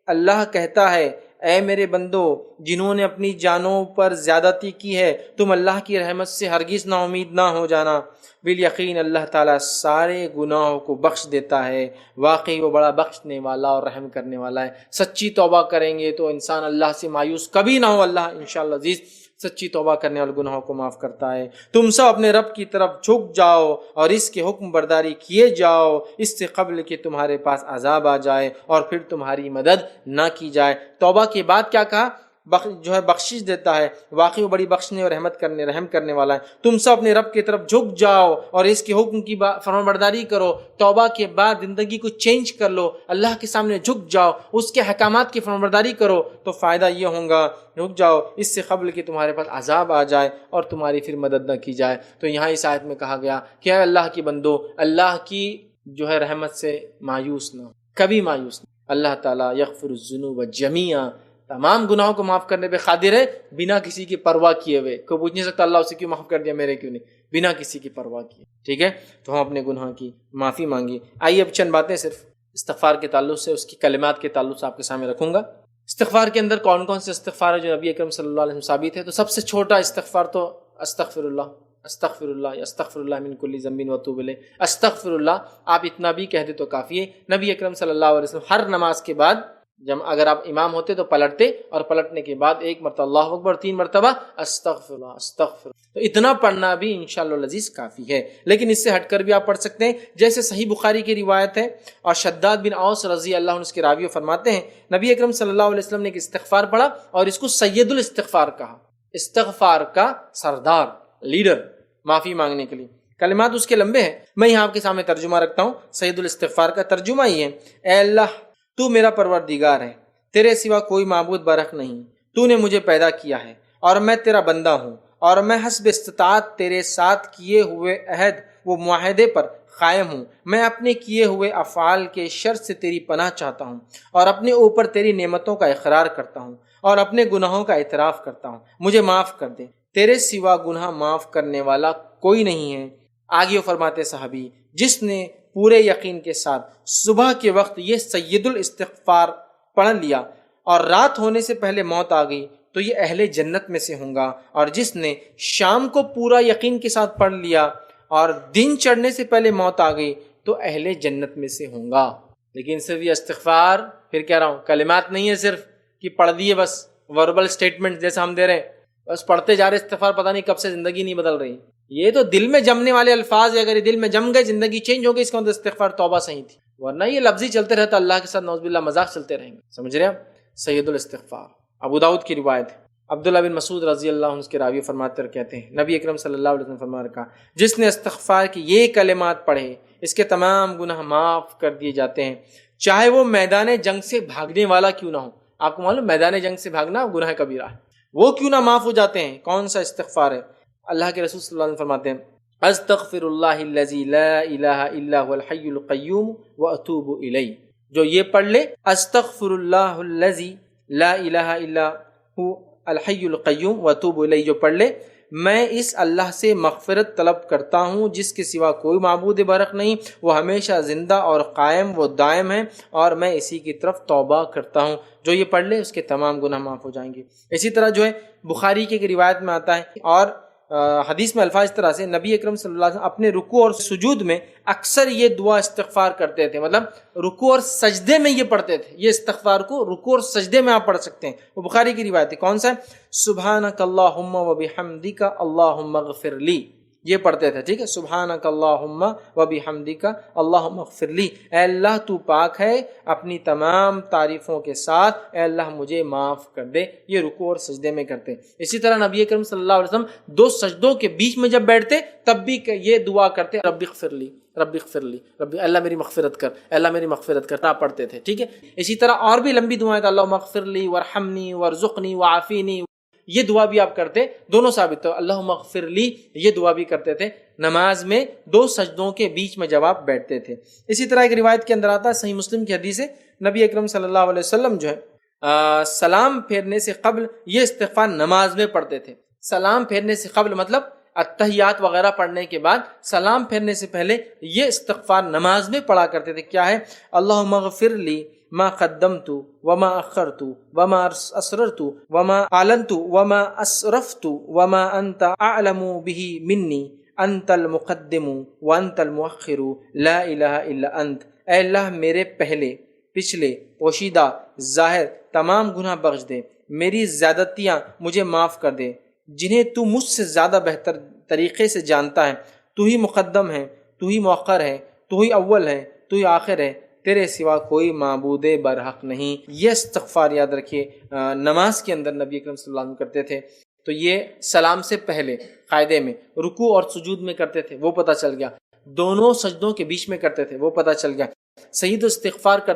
اللہ کہتا ہے، اے میرے بندو جنہوں نے اپنی جانوں پر زیادتی کی ہے، تم اللہ کی رحمت سے ہرگز نا امید نہ ہو جانا، بالیقین اللہ تعالیٰ سارے گناہوں کو بخش دیتا ہے، واقعی وہ بڑا بخشنے والا اور رحم کرنے والا ہے۔ سچی توبہ کریں گے تو انسان اللہ سے مایوس کبھی نہ ہو، اللہ انشاءاللہ عزیز سچی توبہ کرنے والے گناہوں کو معاف کرتا ہے۔ تم سب اپنے رب کی طرف جھک جاؤ اور اس کے حکم برداری کیے جاؤ، اس سے قبل کہ تمہارے پاس عذاب آ جائے اور پھر تمہاری مدد نہ کی جائے۔ توبہ کے بعد کیا کہا؟ جو ہے بخشش دیتا ہے، واقعی وہ بڑی بخشنے اور رحم کرنے والا ہے۔ تم سب اپنے رب کی طرف جھک جاؤ اور اس کے حکم کی فرمان برداری کرو۔ توبہ کے بعد زندگی کو چینج کر لو، اللہ کے سامنے جھک جاؤ، اس کے احکامات کی فرمان برداری کرو، تو فائدہ یہ ہوگا، رک جاؤ اس سے قبل کہ تمہارے پاس عذاب آ جائے اور تمہاری پھر مدد نہ کی جائے۔ تو یہاں اس آیت میں کہا گیا کہ اے اللہ کی بندو، اللہ کی جو ہے رحمت سے مایوس نہ، کبھی مایوس نہ۔ اللہ تعالیٰ یغفر الذنوب جميعا، تمام گناہوں کو معاف کرنے پہ قادر ہے، بنا کسی کی پرواہ کیے ہوئے۔ کوئی پوچھ نہیں سکتا اللہ اسے کیوں معاف کر دیا، میرے کیوں نہیں، بنا کسی کی پرواہ کیے۔ ٹھیک ہے، تو ہم اپنے گناہ کی معافی مانگی۔ آئیے اب چند باتیں صرف استغفار کے تعلق سے، اس کی کلمات کے تعلق سے آپ کے سامنے رکھوں گا۔ استغفار کے اندر کون کون سے استغفار ہے جو نبی اکرم صلی اللہ علیہ وسلم ثابت ہے؟ تو سب سے چھوٹا استغفار تو استغفر اللہ استغفر اللہ من کل ذنب واتوب الیہ، استغفر اللہ۔ آپ اتنا بھی کہہ دے تو کافی ہے۔ نبی اکرم صلی اللہ علیہ وسلم ہر نماز کے بعد، جب اگر آپ امام ہوتے تو پلٹتے، اور پلٹنے کے بعد ایک مرتبہ اللہ اکبر، 3 مرتبہ استغفر اللہ۔ تو اتنا پڑھنا بھی انشاءاللہ العزیز کافی ہے، لیکن اس سے ہٹ کر بھی آپ پڑھ سکتے ہیں، جیسے صحیح بخاری کی روایت ہے، اور شداد بن اوس رضی اللہ عنہ اس کے راوی فرماتے ہیں، نبی اکرم صلی اللہ علیہ وسلم نے ایک استغفار پڑھا اور اس کو سید الاستغفار کہا، استغفار کا سردار، لیڈر، معافی مانگنے کے لیے۔ کلمات اس کے لمبے ہیں، میں یہاں آپ کے سامنے ترجمہ رکھتا ہوں۔ سید الاستغفار کا ترجمہ یہ ہے، اے اللہ تو میرا پروردگار ہے، تیرے سوا کوئی معبود برحق نہیں، تو نے مجھے پیدا کیا ہے اور میں تیرا بندہ ہوں، اور میں حسب استطاعت تیرے ساتھ کیے ہوئے عہد و معاہدے پر قائم ہوں۔ میں اپنے کیے ہوئے افعال کے شر سے تیری پناہ چاہتا ہوں، اور اپنے اوپر تیری نعمتوں کا اقرار کرتا ہوں، اور اپنے گناہوں کا اعتراف کرتا ہوں، مجھے معاف کر دے، تیرے سوا گناہ معاف کرنے والا کوئی نہیں ہے۔ آگے وہ فرماتے صحابی، جس نے پورے یقین کے ساتھ صبح کے وقت یہ سید الاستغفار پڑھ لیا اور رات ہونے سے پہلے موت آ گئی تو یہ اہل جنت میں سے ہوں گا، اور جس نے شام کو پورا یقین کے ساتھ پڑھ لیا اور دن چڑھنے سے پہلے موت آ گئی تو اہل جنت میں سے ہوں گا۔ لیکن صرف یہ استغفار، پھر کہہ رہا ہوں، کلمات نہیں ہے صرف کہ پڑھ دیے بس، وربل سٹیٹمنٹ جیسا ہم دے رہے ہیں، بس پڑھتے جا رہے استغفار، پتہ نہیں کب سے زندگی نہیں بدل رہی۔ یہ تو دل میں جمنے والے الفاظ ہے، اگر یہ دل میں جم گئے زندگی چینج ہو گئی، اس کا مطلب استغفار توبہ صحیح تھی، ورنہ یہ لفظی چلتے رہتا اللہ کے ساتھ نعوذ باللہ مذاق چلتے رہیں گے۔ سمجھ رہے ہیں آپ؟ سید الاستغفار ابو داؤد کی روایت ہے، عبداللہ بن مسعود رضی اللہ عنہ اس کے راوی فرماتے اور کہتے ہیں، نبی اکرم صلی اللہ علیہ وسلم فرما رکھا، جس نے استغفار کی یہ کلمات پڑھے اس کے تمام گناہ معاف کر دیے جاتے ہیں، چاہے وہ میدان جنگ سے بھاگنے والا کیوں نہ ہو۔ آپ کو معلوم میدان جنگ سے بھاگنا گناہ کبیرہ ہے، وہ کیوں نہ معاف ہو جاتے ہیں۔ کون سا استغفار ہے؟ اللہ کے رسول صلی اللہ علیہ وسلم فرماتے ہیں، استغفر اللہ الذی لا الہ الا هو الحی القیوم واتوب الیہ۔ جو یہ پڑھ لے، استغفر اللہ الذی لا الہ الا هو الحی القیوم واتوب الیہ، جو پڑھ لے، میں اس اللہ سے مغفرت طلب کرتا ہوں جس کے سوا کوئی معبود برحق نہیں، وہ ہمیشہ زندہ اور قائم و دائم ہے، اور میں اسی کی طرف توبہ کرتا ہوں۔ جو یہ پڑھ لے اس کے تمام گناہ معاف ہو جائیں گے۔ اسی طرح جو ہے بخاری کی ایک روایت میں آتا ہے، اور حدیث میں الفاظ اس طرح سے، نبی اکرم صلی اللہ علیہ وسلم اپنے رکوع اور سجود میں اکثر یہ دعا استغفار کرتے تھے، مطلب رکوع اور سجدے میں یہ پڑھتے تھے۔ یہ استغفار کو رکوع اور سجدے میں آپ پڑھ سکتے ہیں، وہ بخاری کی روایت ہے۔ کون سا ہے؟ سبحانک اللہم وبحمدک اللہم اغفر لی، یہ پڑھتے تھے، ٹھیک ہے، سبحانک اللہم وبحمدک اللہم اغفر لی، اے اللہ تو پاک ہے اپنی تمام تعریفوں کے ساتھ، اے اللہ مجھے معاف کر دے۔ یہ رکوع اور سجدے میں کرتے۔ اسی طرح نبی اکرم صلی اللہ علیہ وسلم دو سجدوں کے بیچ میں جب بیٹھتے تب بھی یہ دعا کرتے، رب اغفر لی، رب اغفر لی، رب اللہ میری مغفرت کر، اللہ میری مغفرت کر، پڑھتے تھے، ٹھیک ہے۔ اسی طرح اور بھی لمبی دعائیں، اللہم اغفر لی وارحمنی وارزقنی وعافینی، یہ دعا بھی آپ کرتے، دونوں ثابت ہو۔ اللہم اغفر لی یہ دعا بھی کرتے تھے نماز میں دو سجدوں کے بیچ میں جب آپ بیٹھتے تھے۔ اسی طرح ایک روایت کے اندر آتا ہے، صحیح مسلم کی حدیث ہے، نبی اکرم صلی اللہ علیہ وسلم جو ہے سلام پھیرنے سے قبل یہ استغفار نماز میں پڑھتے تھے۔ سلام پھیرنے سے قبل مطلب اتحیات وغیرہ پڑھنے کے بعد سلام پھیرنے سے پہلے یہ استغفار نماز میں پڑھا کرتے تھے۔ کیا ہے؟ اللہم اغفر لی ما قدمت وما اخرت وما اسررت وما اعلنت وما اسرفت وما انت اعلم به منی انت المقدم وانت المؤخر لا الہ الا انت، اے اللہ میرے پہلے، پچھلے، پوشیدہ، ظاہر تمام گناہ بخش دے، میری زیادتیاں مجھے معاف کر دے جنہیں تو مجھ سے زیادہ بہتر طریقے سے جانتا ہے۔ تو ہی مقدم ہے، تو ہی مؤخر ہے، تو ہی اول ہے، تو ہی آخر ہے، تیرے سوا کوئی معبود برحق نہیں۔ یہ استغفار یاد رکھیے نماز کے اندر نبی اکرم صلی اللہ علیہ وسلم کرتے تھے۔ تو یہ سلام سے پہلے قاعدے میں، رکوع اور سجود میں کرتے تھے، وہ پتہ چل گیا، دونوں سجدوں کے بیچ میں کرتے تھے، وہ پتہ چل گیا، سید استغفار کرتے